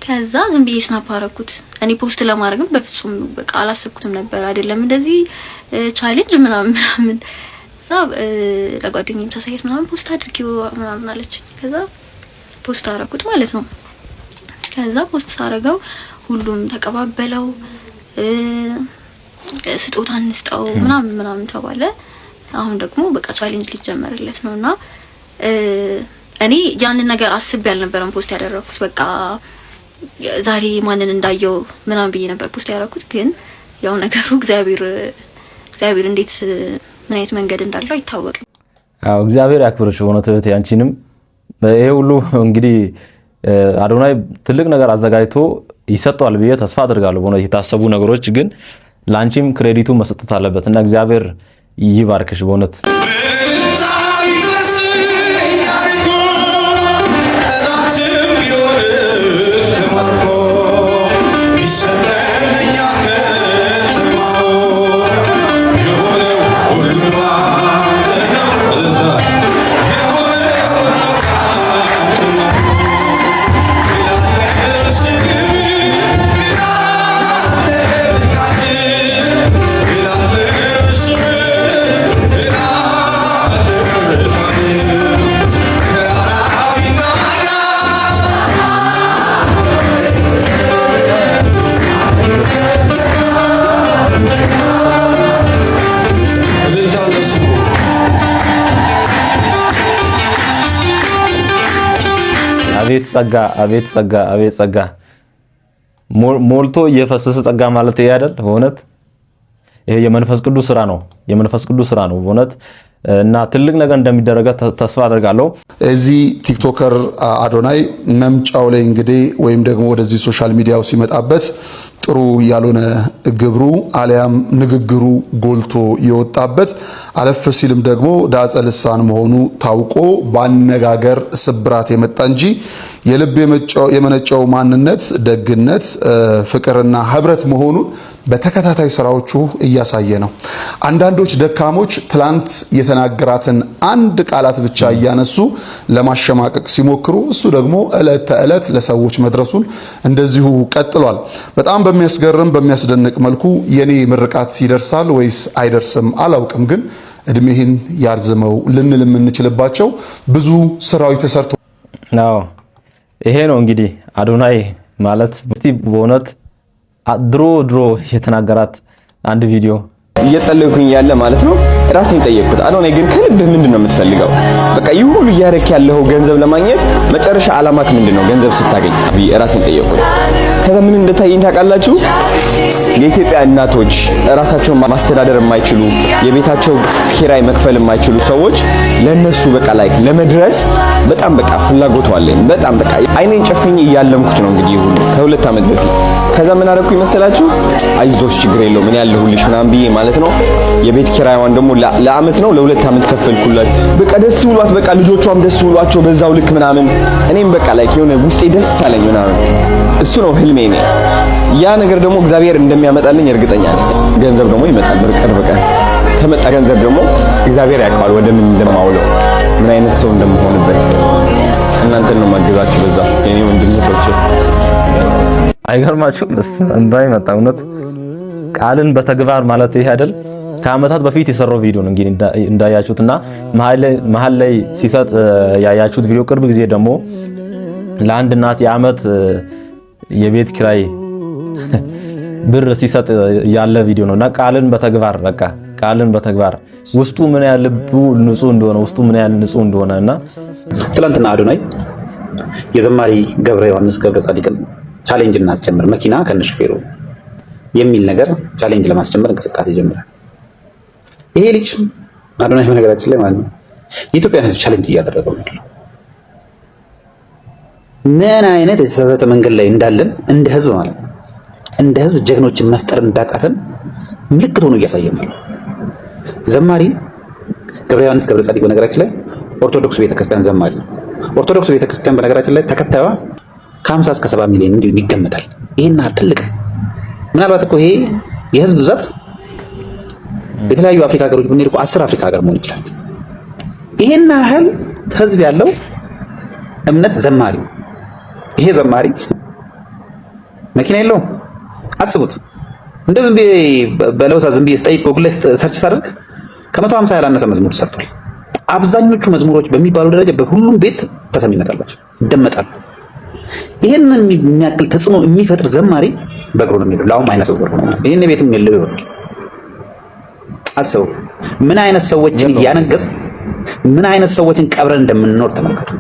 ከዛ ዝም ብዬ ስናፕ አደረኩት። እኔ ፖስት ለማድረግም በፍጹም በቃ አላሰብኩትም ነበር አይደለም እንደዚህ ቻሌንጅ ምናምን እዛ ለጓደኛዬም ተሳይት ምናምን ፖስት አድርጊው ምናምን አለች። ከዛ ፖስት አደረኩት ማለት ነው። ከዛ ፖስት ሳደርገው ሁሉም ተቀባበለው። ስጦታ እንስጠው ምናምን ተባለ። አሁን ደግሞ በቃ ቻሌንጅ ሊጀመርለት ነውና እኔ ያንን ነገር አስቤ አልነበረም ፖስት ያደረኩት። በቃ ዛሬ ማንን እንዳየው ምናምን ብዬ ነበር ፖስት ያደረኩት። ግን ያው ነገሩ እግዚአብሔር እንዴት ምን አይነት መንገድ እንዳለው አይታወቅም። አዎ እግዚአብሔር ያክብርሽ በእውነት እህቴ። አንቺንም ይሄ ሁሉ እንግዲህ አዶናይ ትልቅ ነገር አዘጋጅቶ ይሰጣል ብዬ ተስፋ አድርጋለሁ። በእውነት የታሰቡ ነገሮች ግን ላንቺም ክሬዲቱ መስጠት አለበትና እግዚአብሔር ይባርክሽ በእውነት። አቤት ጸጋ ሞልቶ እየፈሰሰ ጸጋ ማለት ይሄ አይደል? በእውነት ይሄ የመንፈስ ቅዱስ ስራ ነው በእውነት። እና ትልቅ ነገር እንደሚደረገ ተስፋ አደርጋለሁ። እዚህ ቲክቶከር አዶናይ መምጫው ላይ እንግዲህ ወይም ደግሞ ወደዚህ ሶሻል ሚዲያው ሲመጣበት ጥሩ ያልሆነ ግብሩ አሊያም ንግግሩ ጎልቶ የወጣበት አለፍ ሲልም ደግሞ ዳጸ ልሳን መሆኑ ታውቆ ባነጋገር ስብራት የመጣ እንጂ የልብ የመነጨው ማንነት፣ ደግነት፣ ፍቅርና ህብረት መሆኑን በተከታታይ ስራዎቹ እያሳየ ነው። አንዳንዶች ደካሞች ትላንት የተናገራትን አንድ ቃላት ብቻ እያነሱ ለማሸማቀቅ ሲሞክሩ እሱ ደግሞ ዕለት ተዕለት ለሰዎች መድረሱን እንደዚሁ ቀጥሏል። በጣም በሚያስገርም በሚያስደንቅ መልኩ የኔ ምርቃት ይደርሳል ወይስ አይደርስም አላውቅም፣ ግን እድሜህን ያርዝመው ልንል የምንችልባቸው ብዙ ስራዎች ተሰርቶ ነው። ይሄ ነው እንግዲህ አዶናይ ማለት እስቲ በእውነት ድሮ የተናገራት አንድ ቪዲዮ እየጸለይኩኝ ያለ ማለት ነው ራሴን ጠየቅኩት። አዶናይ ግን ከልብህ ምንድነው የምትፈልገው? በቃ ይህ ሁሉ እያደረክ ያለው ገንዘብ ለማግኘት መጨረሻ ዓላማክ ምንድነው? ገንዘብ ስታገኝ ራሴን ጠየቅኩት። ከዛ ምን እንደታየኝ ታውቃላችሁ? የኢትዮጵያ እናቶች ራሳቸውን ማስተዳደር የማይችሉ የቤታቸው ኪራይ መክፈል የማይችሉ ሰዎች ለነሱ በቃ ላይክ ለመድረስ በጣም በቃ ፍላጎቱ አለኝ። በጣም በቃ አይኔን ጨፍኝ እያለምኩት ነው እንግዲህ ሁሉ ከ2 ዓመት በፊት። ከዛ ምን አደረኩኝ መሰላችሁ? አይዞሽ ችግር የለው ምን ያለሁልሽ ምናምን ብዬ ማለት ነው የቤት ኪራይዋን ደግሞ ለአመት ነው ለ2 ዓመት ከፈልኩላት። በቃ ደስ ብሏት በቃ ልጆቿም ደስ ብሏቸው በዛው ልክ ምናምን እኔም በቃ ላይክ የሆነ ውስጤ ደስ አለኝ ምናምን። እሱ ነው ህልሜ ነው። ያ ነገር ደግሞ እግዚአብሔር እንደሚያመጣልኝ እርግጠኛ ነኝ። ገንዘብ ደግሞ ይመጣል በቅርብ ቀን። ከመጣ ገንዘብ ደግሞ እግዚአብሔር ያውቃል ወደ ምን እንደማውለው ምን አይነት ሰው እንደምሆንበት። እናንተን ነው ማግዛችሁ በዛ የኔ ወንድሞች። አይገርማችሁም? እንባይ መጣ እውነት። ቃልን በተግባር ማለት ይሄ አይደል? ከአመታት በፊት የሰራው ቪዲዮ ነው እንግዲህ እንዳያችሁትና መሀል ላይ ሲሰጥ ያያችሁት ቪዲዮ። ቅርብ ጊዜ ደግሞ ለአንድ እናት የአመት የቤት ኪራይ ብር ሲሰጥ ያለ ቪዲዮ ነውና ቃልን በተግባር በቃ ቃልን በተግባር ውስጡ ምን ያህል ልቡ ንጹህ እንደሆነና ትላንትና አዶናይ የዘማሪ ገብረ ዮሐንስ ገብረ ጻዲቅን ቻሌንጅ እናስጀምር መኪና ከነሹፌሩ የሚል ነገር ቻሌንጅ ለማስጀመር እንቅስቃሴ ጀምሯል። ይሄ ልጅ አዶናይ በነገራችን ላይ ማለት ነው የኢትዮጵያን ሕዝብ ቻሌንጅ እያደረገው ነው ያለው። ምን አይነት የተሳሳተ መንገድ ላይ እንዳለን እንደ ህዝብ ማለት ነው እንደ ህዝብ ጀግኖችን መፍጠር እንዳቃተን ምልክት ሆኖ እያሳየን ነው። ዘማሪ ገብረ ዮሐንስ ገብረ ጻዲቅ በነገራችን ላይ ኦርቶዶክስ ቤተክርስቲያን ዘማሪ ነው። ኦርቶዶክስ ቤተክርስቲያን በነገራችን ላይ ተከታዩዋ ከ50 እስከ 70 ሚሊዮን እንዲሁ ይገመታል። ይሄን ትልቅ ምናልባት እኮ ይሄ የህዝብ ብዛት የተለያዩ አፍሪካ ሀገሮች ብንሄድ እኮ 10 አፍሪካ ሀገር መሆን ይችላል። ይሄን ያህል ህዝብ ያለው እምነት ዘማሪ ይሄ ዘማሪ መኪና የለውም። አስቡት እንደ ዝም ብዬ በለውሳ ዝም ብዬ ስጠይቅ ጉግል ላይ ሰርች ሳደርግ ከ150 ያላነሰ መዝሙር ሰርቷል። አብዛኞቹ መዝሙሮች በሚባሉ ደረጃ በሁሉም ቤት ተሰሚነት አላቸው፣ ይደመጣሉ። ይሄንን የሚያክል ተጽዕኖ የሚፈጥር ዘማሪ በእግሩ ነው የሚሄደው። ላውም አይነ ስውር ነው። ይሄን ቤትም የለው ይሆናል። አስቡ ምን አይነት ሰዎችን እያነገስ ምን አይነት ሰዎችን ቀብረን እንደምንኖር ተመልከቱ።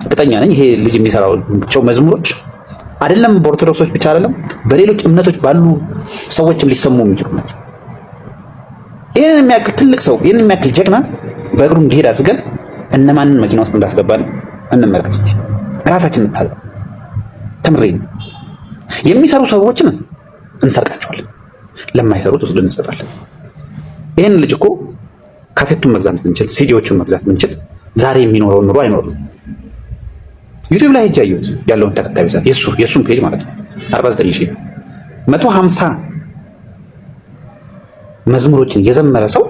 እርግጠኛ ነኝ ይሄ ልጅ የሚሰራቸው መዝሙሮች አይደለም በኦርቶዶክሶች ብቻ አይደለም በሌሎች እምነቶች ባሉ ሰዎችም ሊሰሙ የሚችሉ ናቸው። ይሄንን የሚያክል ትልቅ ሰው ይሄንን የሚያክል ጀግና በእግሩ እንዲሄድ አድርገን እነማንን መኪና ውስጥ እንዳስገባን እንመልከት እስቲ። ራሳችንን እንታዘብ። ተምሬን የሚሰሩ ሰዎችን እንሰርቃቸዋለን፣ ለማይሰሩት ወስደን እንሰጣለን። ይሄን ልጅ እኮ ካሴቱን መግዛት ብንችል ሲዲዎቹን መግዛት ብንችል ዛሬ የሚኖረው ኑሮ አይኖርም። ዩቲዩብ ላይ ሄጄ አየሁት ያለውን ተከታይ ብዛት የሱን ፔጅ ማለት ነው 49000 150 መዝሙሮችን የዘመረ ሰው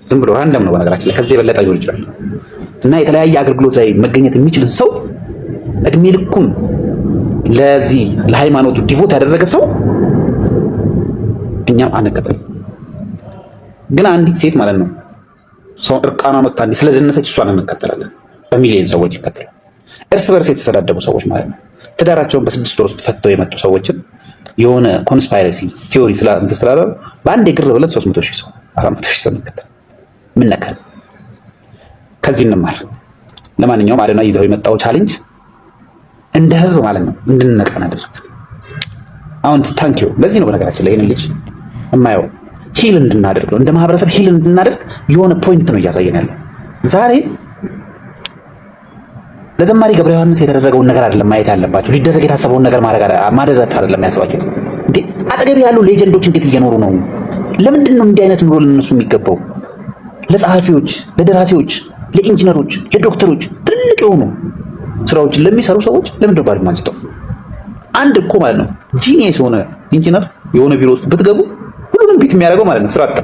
ዝም ብሎ ራንደም ነው በነገራችን ላይ ከዚህ የበለጠ ሊሆን ይችላል። እና የተለያየ አገልግሎት ላይ መገኘት የሚችል ሰው እድሜ ልኩን ለዚህ ለሃይማኖቱ ዲቮት ያደረገ ሰው እኛም አንከተልም። ግን አንዲት ሴት ማለት ነው ሰው እርቃኗ መጣ እንዲህ ስለደነሰች እሷን እንከተላለን። በሚሊዮን ሰዎች ይከተላል። እርስ በርስ የተሰዳደቡ ሰዎች ማለት ነው ትዳራቸውን በ6 ወር ውስጥ ፈተው የመጡ ሰዎችን የሆነ ኮንስፓይረሲ ቲዮሪ ስላለ በአንድ ግር ብለን 300,000 ሰው 400,000 ሰው እንከተል። ምን ነካል? ከዚህ እንማር። ለማንኛውም አዶናይ ይዘው የመጣው ቻሌንጅ እንደ ህዝብ ማለት ነው እንድንነቃን አደረገ። አሁን ታንኪዩ ለዚህ ነው በነገራችን ላይ ይሄን ልጅ የማየው ሂል እንድናደርግ ነው እንደ ማህበረሰብ ሂል እንድናደርግ የሆነ ፖይንት ነው እያሳየን ያለው። ዛሬ ለዘማሪ ገብረ ዮሐንስ የተደረገውን ነገር አይደለም ማየት ያለባችሁ፣ ሊደረግ የታሰበውን ነገር ማድረግ አይደለም ያስባችሁት። እንዴ አጠገብ ያሉ ሌጀንዶች እንዴት እየኖሩ ነው? ለምንድን ነው እንዲህ አይነት ኑሮ ለነሱ የሚገባው? ለጸሐፊዎች፣ ለደራሲዎች፣ ለኢንጂነሮች፣ ለዶክተሮች ትልቅ የሆኑ ስራዎችን ለሚሰሩ ሰዎች ለምንድን ነው ባሪ ማንስተው? አንድ እኮ ማለት ነው ጂኒየስ የሆነ ኢንጂነር የሆነ ቢሮ ውስጥ ብትገቡ ሁሉንም ቢት የሚያደርገው ማለት ነው ስራ አጥ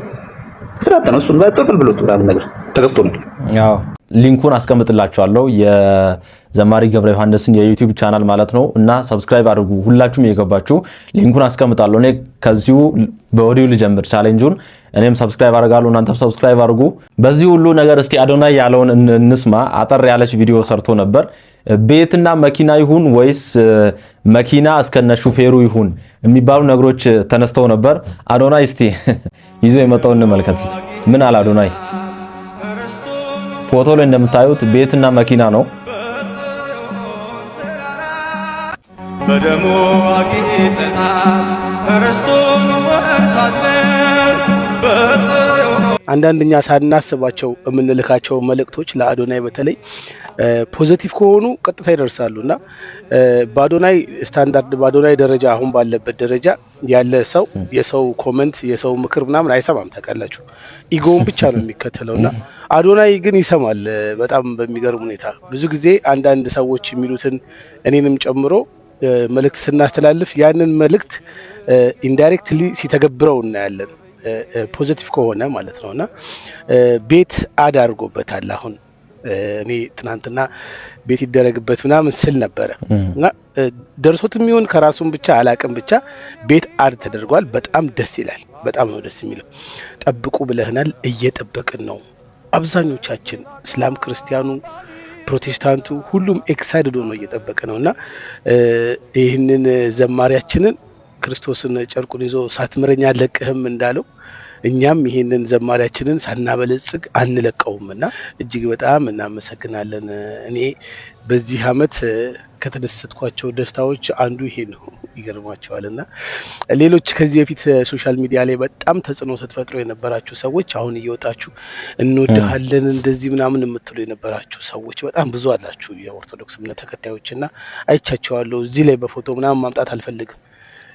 ነው። እሱን በጥቅል ብሎት ምናምን ነገር ተገፍቶ ነው። ያው ሊንኩን አስቀምጥላችኋለሁ የዘማሪ ገብረ ዮሐንስን የዩቲዩብ ቻናል ማለት ነው። እና ሰብስክራይብ አድርጉ ሁላችሁም እየገባችሁ ሊንኩን አስቀምጣለሁ። እኔ ከዚሁ በኦዲዮ ልጀምር ቻሌንጁን። እኔም ሰብስክራይብ አደርጋለሁ፣ እናንተም ሰብስክራይብ አድርጉ። በዚህ ሁሉ ነገር እስቲ አዶናይ ያለውን እንስማ። አጠር ያለች ቪዲዮ ሰርቶ ነበር። ቤትና መኪና ይሁን ወይስ መኪና እስከነ ሹፌሩ ይሁን የሚባሉ ነገሮች ተነስተው ነበር። አዶናይ እስቲ ይዞ የመጣው እንመልከት። ምን አለ አዶናይ? ፎቶ ላይ እንደምታዩት ቤትና መኪና ነው። በደሙ አጊጠናል ርስቱን ወርሳለን። አንዳንድኛ ሳናስባቸው የምንልካቸው መልእክቶች ለአዶናይ በተለይ ፖዚቲቭ ከሆኑ ቀጥታ ይደርሳሉና በአዶናይ ስታንዳርድ በአዶናይ ደረጃ አሁን ባለበት ደረጃ ያለ ሰው የሰው ኮሜንት የሰው ምክር ምናምን አይሰማም። ታውቃላችሁ ኢጎውን ብቻ ነው የሚከተለውና አዶናይ ግን ይሰማል። በጣም በሚገርም ሁኔታ ብዙ ጊዜ አንዳንድ ሰዎች የሚሉትን እኔንም ጨምሮ መልእክት ስናስተላልፍ ያንን መልእክት ኢንዳይሬክትሊ ሲተገብረው እናያለን። ፖዚቲቭ ከሆነ ማለት ነውና ቤት አዳርጎበታል። አሁን እኔ ትናንትና ቤት ይደረግበት ምናምን ስል ነበረ እና ደርሶትም ይሁን ከራሱም ብቻ አላቅም ብቻ ቤት አድ ተደርጓል። በጣም ደስ ይላል። በጣም ነው ደስ የሚለው። ጠብቁ ብለህናል፣ እየጠበቅን ነው። አብዛኞቻችን እስላም፣ ክርስቲያኑ፣ ፕሮቴስታንቱ ሁሉም ኤክሳይትድ ሆኖ እየጠበቀ ነውና ይህንን ዘማሪያችንን ክርስቶስን ጨርቁን ይዞ ሳትምረኛ ለቅህም እንዳለው እኛም ይሄንን ዘማሪያችንን ሳናበለጽግ አንለቀውምና እጅግ በጣም እናመሰግናለን። እኔ በዚህ አመት ከተደሰትኳቸው ደስታዎች አንዱ ይሄ ነው። ይገርማቸዋልና ሌሎች ከዚህ በፊት ሶሻል ሚዲያ ላይ በጣም ተጽዕኖ ስትፈጥሩ የነበራችሁ ሰዎች አሁን እየወጣችሁ እንወድሃለን እንደዚህ ምናምን የምትሉ የነበራችሁ ሰዎች በጣም ብዙ አላችሁ፣ የኦርቶዶክስ እምነት ተከታዮችና አይቻቸዋለሁ። እዚህ ላይ በፎቶ ምናምን ማምጣት አልፈልግም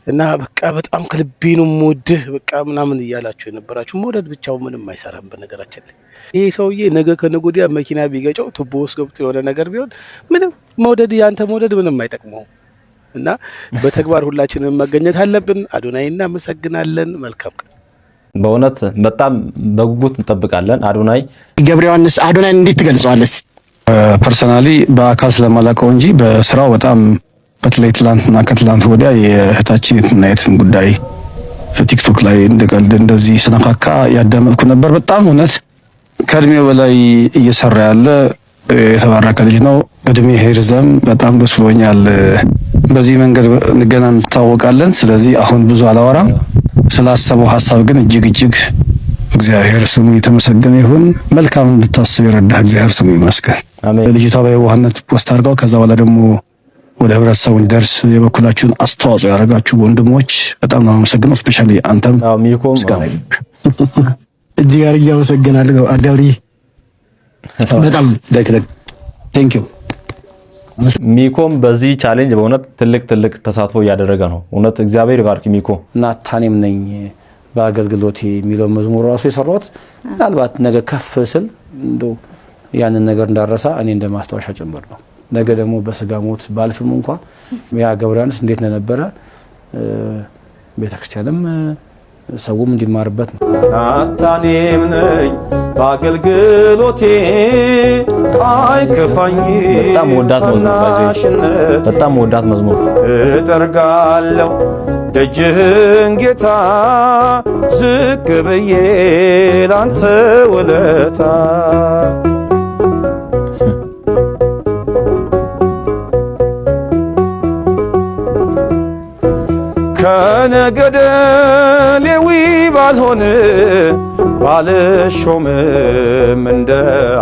እና በቃ በጣም ከልቤ ነው የምወድህ በቃ ምናምን እያላችሁ የነበራችሁ መውደድ ብቻው ምንም አይሰራም። በነገራችን ላይ ይሄ ሰውዬ ነገ ከነገ ወዲያ መኪና ቢገጨው ቱቦ ውስጥ ገብቶ የሆነ ነገር ቢሆን ምንም መውደድ ያንተ መውደድ ምንም አይጠቅመውም። እና በተግባር ሁላችንም መገኘት አለብን። አዶናይ እናመሰግናለን። መልካም ቀን። በእውነት በጣም በጉጉት እንጠብቃለን። አዶናይ ገብረ ዮሐንስ አዶናይን እንዴት ትገልጸዋለህ? ፐርሰናሊ በአካል ስለማላውቀው እንጂ በስራው በጣም በተለይ ትላንትና ከትላንት ወዲያ የእህታችን የትናየትን ጉዳይ ቲክቶክ ላይ እንደቀልድ እንደዚህ ስነካካ ያዳመጥኩ ነበር። በጣም እውነት ከእድሜው በላይ እየሰራ ያለ የተባረከ ልጅ ነው። እድሜ ይርዘም። በጣም ደስ ብሎኛል። በዚህ መንገድ ገና እንታወቃለን። ስለዚህ አሁን ብዙ አላወራም። ስላሰበው ሀሳብ ግን እጅግ እግዚአብሔር ስሙ የተመሰገነ ይሁን። መልካም እንድታስብ የረዳህ እግዚአብሔር ስሙ ይመስገን። ልጅቷ በየዋህነት ፖስት አድርገው ከዛ በኋላ ደግሞ ወደ ህብረተሰቡ እንዲደርስ የበኩላችሁን አስተዋጽኦ ያደረጋችሁ ወንድሞች በጣም ነው አመሰግናለሁ። ስፔሻሊ አንተም ሚኮም እጅግ አድርጌ አመሰግናለሁ። አጋሪ በጣም ቴንክ ዩ። ሚኮም በዚህ ቻሌንጅ በእውነት ትልቅ ተሳትፎ እያደረገ ነው። እውነት እግዚአብሔር ይባርክ ሚኮ። ናታኔም ነኝ በአገልግሎቴ የሚለው መዝሙር ራሱ የሰራሁት ምናልባት ነገ ከፍ ስል እንደው ያንን ነገር እንዳረሳ እኔ እንደማስታወሻ ጭምር ነው። ነገ ደግሞ በስጋ ሞት ባልፍም እንኳን ያ ገብረ ዮሐንስ እንዴት እንደነበረ ቤተክርስቲያንም ሰውም እንዲማርበት ነው። ናታኔም ነኝ በአገልግሎቴ አይከፋኝ በጣም ወዳት መዝሙር እጠርጋለሁ ደጅህን ጌታ ዝቅ ብዬ ላንተ ውለታ ከነገደ ሌዊ ባልሆን ባልሾምም እንደ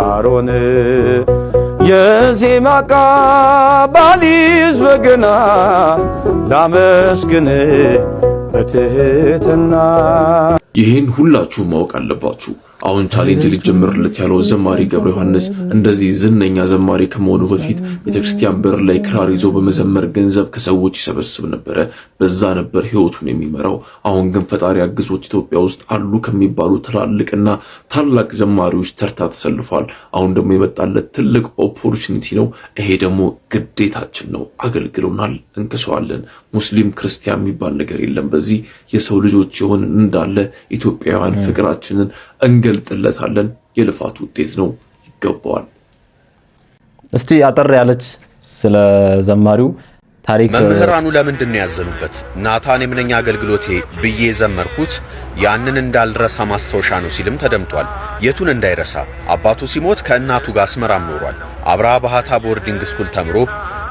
አሮን የዜማ ዕቃ ባሊዝ በገና ላመስግን በትህትና። ይህን ሁላችሁ ማወቅ አለባችሁ። አሁን ቻሌንጅ ሊጀምርለት ያለው ዘማሪ ገብረ ዮሐንስ እንደዚህ ዝነኛ ዘማሪ ከመሆኑ በፊት ቤተክርስቲያን በር ላይ ክራር ይዞ በመዘመር ገንዘብ ከሰዎች ይሰበስብ ነበረ። በዛ ነበር ህይወቱን የሚመራው። አሁን ግን ፈጣሪ አግዞት ኢትዮጵያ ውስጥ አሉ ከሚባሉ ትላልቅና ታላቅ ዘማሪዎች ተርታ ተሰልፏል። አሁን ደግሞ የመጣለት ትልቅ ኦፖርቹኒቲ ነው። ይሄ ደግሞ ግዴታችን ነው። አገልግሎናል፣ እንክሰዋለን። ሙስሊም ክርስቲያን የሚባል ነገር የለም። በዚህ የሰው ልጆች የሆን እንዳለ ኢትዮጵያውያን ፍቅራችንን እንገልጥለታለን። የልፋት ውጤት ነው፣ ይገባዋል። እስቲ አጠር ያለች ስለ ዘማሪው ታሪክ። መምህራኑ ለምንድን ነው ያዘኑበት? ናታኔም ነኝ አገልግሎቴ ብዬ ዘመርኩት ያንን እንዳልረሳ ማስታወሻ ነው ሲልም ተደምጧል። የቱን እንዳይረሳ? አባቱ ሲሞት ከእናቱ ጋር አስመራም ኖሯል። አብርሃ ባህታ ቦርዲንግ ስኩል ተምሮ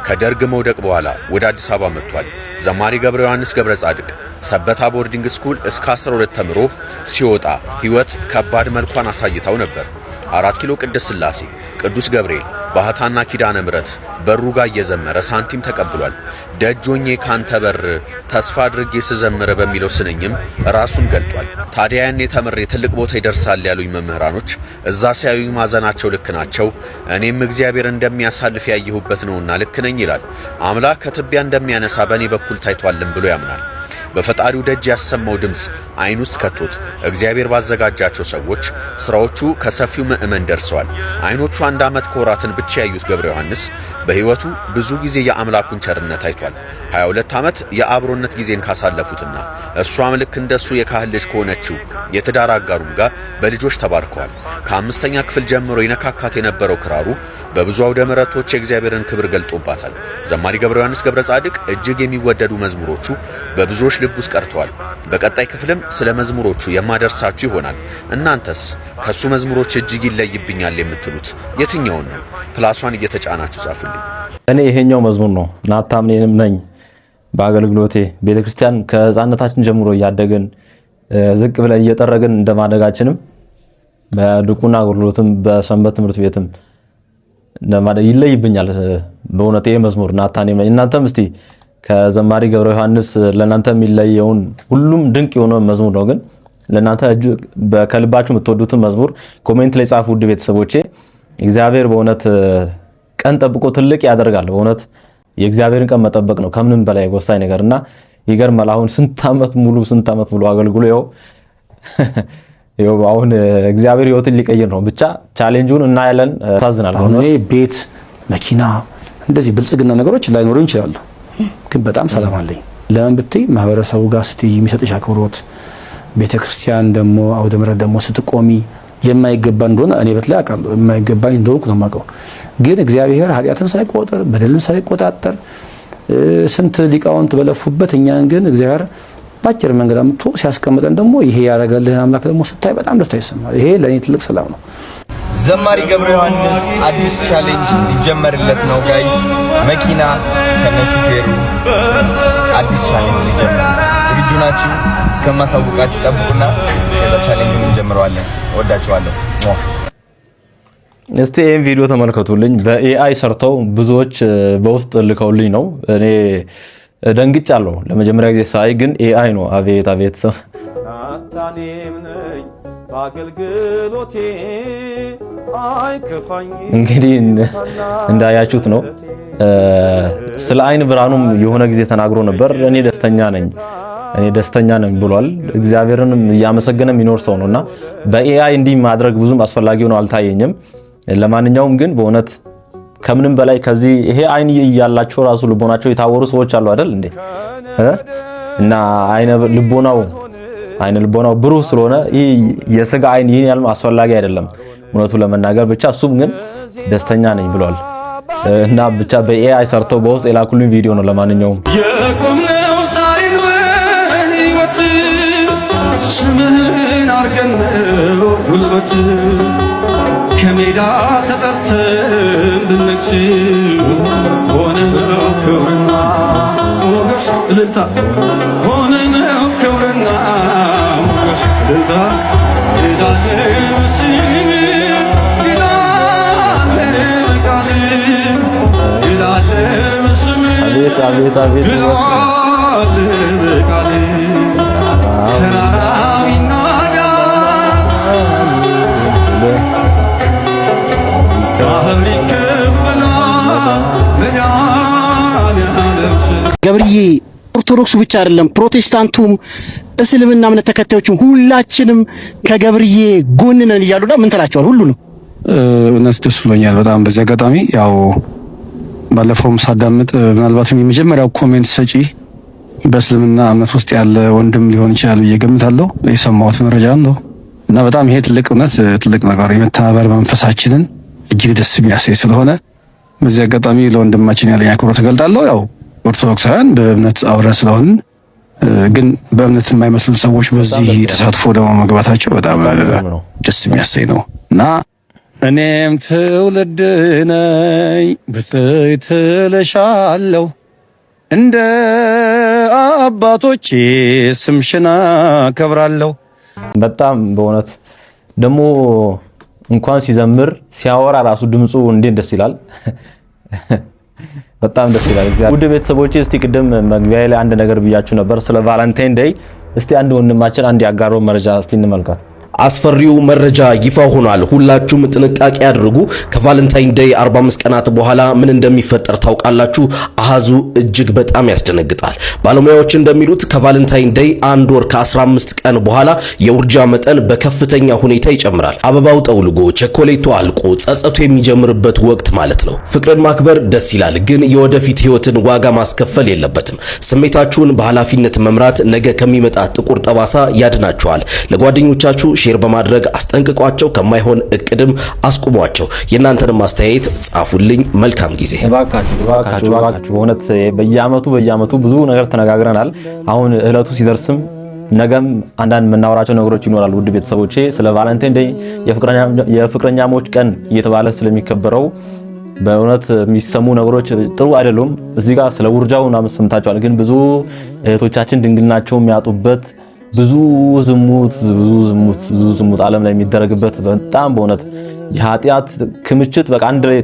ከደርግ መውደቅ በኋላ ወደ አዲስ አበባ መጥቷል። ዘማሪ ገብረ ዮሐንስ ገብረ ጻድቅ ሰበታ ቦርዲንግ ስኩል እስከ 12 ተምሮ ሲወጣ ህይወት ከባድ መልኳን አሳይታው ነበር። 4 ኪሎ ቅድስት ሥላሴ፣ ቅዱስ ገብርኤል፣ ባህታና ኪዳነ ምሕረት በሩ ጋር እየዘመረ ሳንቲም ተቀብሏል። ደጆኜ ካንተ በር ተስፋ አድርጌ ስዘምር በሚለው ስንኝም ራሱን ገልጧል። ታዲያ ያኔ ተምሬ ትልቅ ቦታ ይደርሳል ያሉኝ መምህራኖች እዛ ሲያዩኝ ማዘናቸው ልክ ናቸው። እኔም እግዚአብሔር እንደሚያሳልፍ ያየሁበት ነውና ልክ ነኝ ይላል። አምላክ ከትቢያ እንደሚያነሳ በእኔ በኩል ታይቷልም ብሎ ያምናል። በፈጣሪው ደጅ ያሰማው ድምፅ አይን ውስጥ ከቶት እግዚአብሔር ባዘጋጃቸው ሰዎች ስራዎቹ ከሰፊው ምእመን ደርሰዋል። አይኖቹ 1 ዓመት ከወራትን ብቻ ያዩት ገብረ ዮሐንስ በህይወቱ ብዙ ጊዜ የአምላኩን ቸርነት አይቷል። 22 ዓመት የአብሮነት ጊዜን ካሳለፉትና እሷም ልክ እንደሱ የካህን ልጅ ከሆነችው የትዳር አጋሩም ጋር በልጆች ተባርከዋል። ከ5ኛ ክፍል ጀምሮ ይነካካት የነበረው ክራሩ በብዙ አውደ ምሕረቶች የእግዚአብሔርን ክብር ገልጦባታል። ዘማሪ ገብረ ዮሐንስ ገብረ ጻድቅ እጅግ የሚወደዱ መዝሙሮቹ በብዙዎች ልብ ውስጥ ቀርተዋል። በቀጣይ ክፍልም ስለ መዝሙሮቹ የማደርሳችሁ ይሆናል። እናንተስ ከሱ መዝሙሮች እጅግ ይለይብኛል የምትሉት የትኛውን ነው? ፕላሷን እየተጫናችሁ ጻፉልኝ። እኔ ይሄኛው መዝሙር ነው። ናታኔም ነኝ በአገልግሎቴ ቤተክርስቲያን ከህፃንነታችን ጀምሮ እያደገን ዝቅ ብለን እየጠረግን እንደማደጋችንም በድቁና አገልግሎትም በሰንበት ትምህርት ቤትም ይለይብኛል በእውነት ይሄ መዝሙር ናታኔም ላይ እናንተም እስቲ ከዘማሪ ገብረ ዮሐንስ ለናንተ የሚለየውን ሁሉም ድንቅ የሆነ መዝሙር ነው ግን ለናንተ በከልባችሁ የምትወዱት መዝሙር ኮሜንት ላይ ጻፉ ውድ ቤተሰቦቼ እግዚአብሔር በእውነት ቀን ጠብቆ ትልቅ ያደርጋል በእውነት የእግዚአብሔርን ቀን መጠበቅ ነው ከምንም በላይ ወሳኝ ነገርና ይገርማል አሁን ስንት ዓመት ሙሉ አገልግሎ ይኸው አሁን እግዚአብሔር ህይወትን ሊቀይር ነው ብቻ ቻሌንጁን እናያለን ታዝናል አሁን ቤት መኪና እንደዚህ ብልጽግና ነገሮች ላይኖሩ ይችላሉ ግን በጣም ሰላም አለኝ ለምን ብትይ ማህበረሰቡ ጋር ስትይ የሚሰጥሽ አክብሮት ቤተክርስቲያን ደግሞ አውደ ምሕረት ደግሞ ስትቆሚ የማይገባ እንደሆነ እኔ በትላይ አውቃለሁ የማይገባኝ እንደሆነ ነው የማውቀው ግን እግዚአብሔር ኃጢአትን ሳይቆጥር በደልን ሳይቆጣጠር ስንት ሊቃውንት በለፉበት እኛን ግን እግዚአብሔር ባጭር መንገድ አምጥቶ ሲያስቀምጠን ደግሞ ይሄ ያረጋልህን አምላክ ደግሞ ስታይ በጣም ደስታ ይሰማል ይሄ ለኔ ትልቅ ሰላም ነው ዘማሪ ገብረ ዮሐንስ አዲስ ቻሌንጅ ሊጀመርለት ነው ጋይስ መኪና ከነሹፌሩ አዲስ ቻሌንጅ ሊጀመር ዝግጁ ናችሁ እስከማሳውቃችሁ ጠብቁና ከዛ ቻሌንጁን እንጀምረዋለን ወዳችኋለሁ እስቲ ይሄን ቪዲዮ ተመልከቱልኝ በኤአይ ሰርተው ብዙዎች በውስጥ ልከውልኝ ነው እኔ ደንግጫለሁ ለመጀመሪያ ጊዜ ሳይ ግን ኤአይ ነው አቤት ናታኔም ነኝ በአገልግሎቴ አይከፋኝ እንግዲህ እንዳያችሁት ነው ስለ አይን ብርሃኑም የሆነ ጊዜ ተናግሮ ነበር እኔ ደስተኛ ነኝ ብሏል እግዚአብሔርንም ያመሰገነ የሚኖር ሰው ነውና በኤአይ እንዲህ ማድረግ ብዙም አስፈላጊ ነው አልታየኝም ለማንኛውም ግን በእውነት ከምንም በላይ ከዚህ ይሄ አይን ያላቸው ራሱ ልቦናቸው የታወሩ ሰዎች አሉ አይደል እንዴ እና አይነ ልቦናው ብሩህ ስለሆነ የስጋ አይን ይሄን ያህል አስፈላጊ አይደለም እውነቱ ለመናገር ብቻ እሱም ግን ደስተኛ ነኝ ብሏል እና ብቻ በኤአይ ሰርተው በውስጥ የላኩልኝ ቪዲዮ ነው ለማንኛውም የቆምነው ሳይን ህይወት ስምህን አርገን ጉልበት ከሜዳ ተጠርተን ብንክስ ሆነነው ክብርና ሞገስ እልልታ ሆነነው ክብርና ሞገስ እልልታ የዳዘም ስም ይላለም ቃል የዳዘም ስም አቤት ይላለም ቃል ተራራው ይናዳ ገብርዬ ኦርቶዶክሱ ብቻ አይደለም ፕሮቴስታንቱም እስልምና እምነት ተከታዮችም ሁላችንም ከገብርዬ ጎን ነን እያሉና ምን ተላቸዋል ሁሉንም እነሱ ደስ ብሎኛል በጣም በዚህ አጋጣሚ ያው ባለፈውም ሳዳምጥ ምናልባትም የመጀመሪያው ኮሜንት ሰጪ በእስልምና እምነት ውስጥ ያለ ወንድም ሊሆን ይችላል እየገምታለሁ የሰማሁት መረጃ ነው እና በጣም ይሄ ትልቅ እውነት ትልቅ ነገር የመተባበር መንፈሳችንን እጅግ ደስ የሚያሰኝ ስለሆነ በዚህ አጋጣሚ ለወንድማችን ያለኝ አክብሮት እገልጣለሁ ያው ኦርቶዶክሳውያን በእምነት አብረን ስለሆን ግን በእምነት የማይመስሉ ሰዎች በዚህ ተሳትፎ ደግሞ መግባታቸው በጣም ደስ የሚያሰኝ ነው እና እኔም ትውልድ ነኝ ብፅዕት እልሻለሁ እንደ አባቶቼ ስምሽን አከብራለሁ በጣም በእውነት ደግሞ እንኳን ሲዘምር ሲያወራ ራሱ ድምጹ እንዴት ደስ ይላል በጣም ደስ ይላል እግዚአብሔር ውድ ቤተሰቦቼ እስቲ ቅድም መግቢያ ላይ አንድ ነገር ብያችሁ ነበር ስለ ቫለንታይን ዴይ እስቲ አንድ ወንድማችን አንድ ያጋራው መረጃ እስቲ እንመልከት አስፈሪው መረጃ ይፋ ሆኗል። ሁላችሁም ጥንቃቄ አድርጉ። ከቫለንታይን ዴይ 45 ቀናት በኋላ ምን እንደሚፈጠር ታውቃላችሁ? አሃዙ እጅግ በጣም ያስደነግጣል። ባለሙያዎች እንደሚሉት ከቫለንታይን ዴይ 1 ወር ከ15 ቀን በኋላ የውርጃ መጠን በከፍተኛ ሁኔታ ይጨምራል። አበባው ጠውልጎ ቸኮሌቱ አልቆ ጸጸቱ የሚጀምርበት ወቅት ማለት ነው። ፍቅርን ማክበር ደስ ይላል፣ ግን የወደፊት ህይወትን ዋጋ ማስከፈል የለበትም። ስሜታችሁን በኃላፊነት መምራት ነገ ከሚመጣ ጥቁር ጠባሳ ያድናችኋል። ለጓደኞቻችሁ ሼር በማድረግ አስጠንቅቋቸው፣ ከማይሆን እቅድም አስቁሟቸው። የእናንተንም አስተያየት ጻፉልኝ። መልካም ጊዜ። እባካችሁ በእውነት በየአመቱ ብዙ ነገር ተነጋግረናል። አሁን እለቱ ሲደርስም ነገም አንዳንድ የምናወራቸው ነገሮች ይኖራሉ። ውድ ቤተሰቦቼ ስለ ቫለንታይን ዴይ የፍቅረኛሞች ቀን እየተባለ ስለሚከበረው በእውነት የሚሰሙ ነገሮች ጥሩ አይደሉም። እዚህ ጋር ስለ ውርጃው ምናምን ሰምታችኋል። ግን ብዙ እህቶቻችን ድንግልናቸው የሚያጡበት ብዙ ዝሙት ዓለም ላይ የሚደረግበት በጣም በእውነት የኃጢአት ክምችት በቃ አንድ ላይ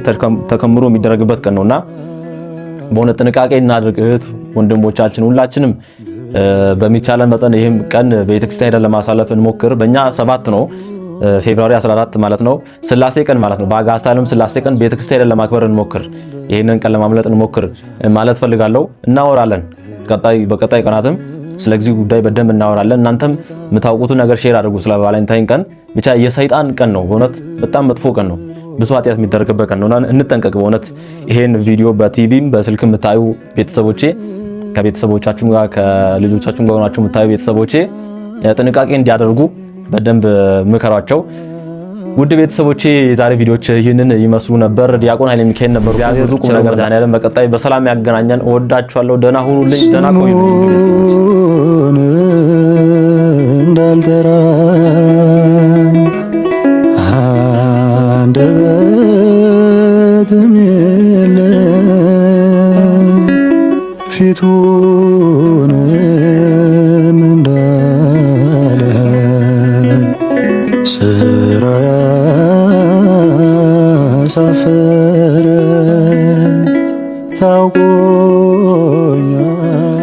ተከምሮ የሚደረግበት ቀን ነውና በእውነት ጥንቃቄ እናድርግ። እህት ወንድሞቻችን ሁላችንም በሚቻለን መጠን ይሄም ቀን በቤተክርስቲያን ሄደን ለማሳለፍ እንሞክር። በእኛ 7 ነው ፌብሩዋሪ 14 ማለት ነው ስላሴ ቀን ማለት ነው። በአጋዕዝተ ዓለም ስላሴ ቀን ቤተክርስቲያን ሄደን ለማክበር እንሞክር። ይሄንን ቀን ለማምለጥ እንሞክር ማለት ፈልጋለሁ። እናወራለን በቀጣይ ቀናትም ስለዚህ ጉዳይ በደንብ እናወራለን። እናንተም የምታውቁትን ነገር ሼር አድርጉ። ስለ ቫለንታይን ቀን ብቻ የሰይጣን ቀን ነው። በእውነት በጣም መጥፎ ቀን ነው። ብዙ ኃጢአት የሚደረግበት ቀን ነውና እንጠንቀቅ። በእውነት ይሄን ቪዲዮ በቲቪም በስልክ የምታዩ ቤተሰቦቼ ከቤተሰቦቻችሁም ጋር ከልጆቻችሁም ጋር ሆናችሁ የምታዩ ቤተሰቦቼ ጥንቃቄ እንዲያደርጉ በደንብ ምከሯቸው። ውድ ቤተሰቦቼ የዛሬ ቪዲዮዎች ይህንን ይመስሉ ነበር። ዲያቆን ኃይለ ሚካኤል ነበሩ። እግዚአብሔር ሩቅ ነገር ዳንያለም በቀጣይ በሰላም ያገናኘን። እወዳችኋለሁ። ደህና ሁኑልኝ። ደህና ቆዩልኝ። እንዳልተራ አንደበትም የለ ፊቱንም እንዳለ ስራ ያሳፈረ ታውቆኛል።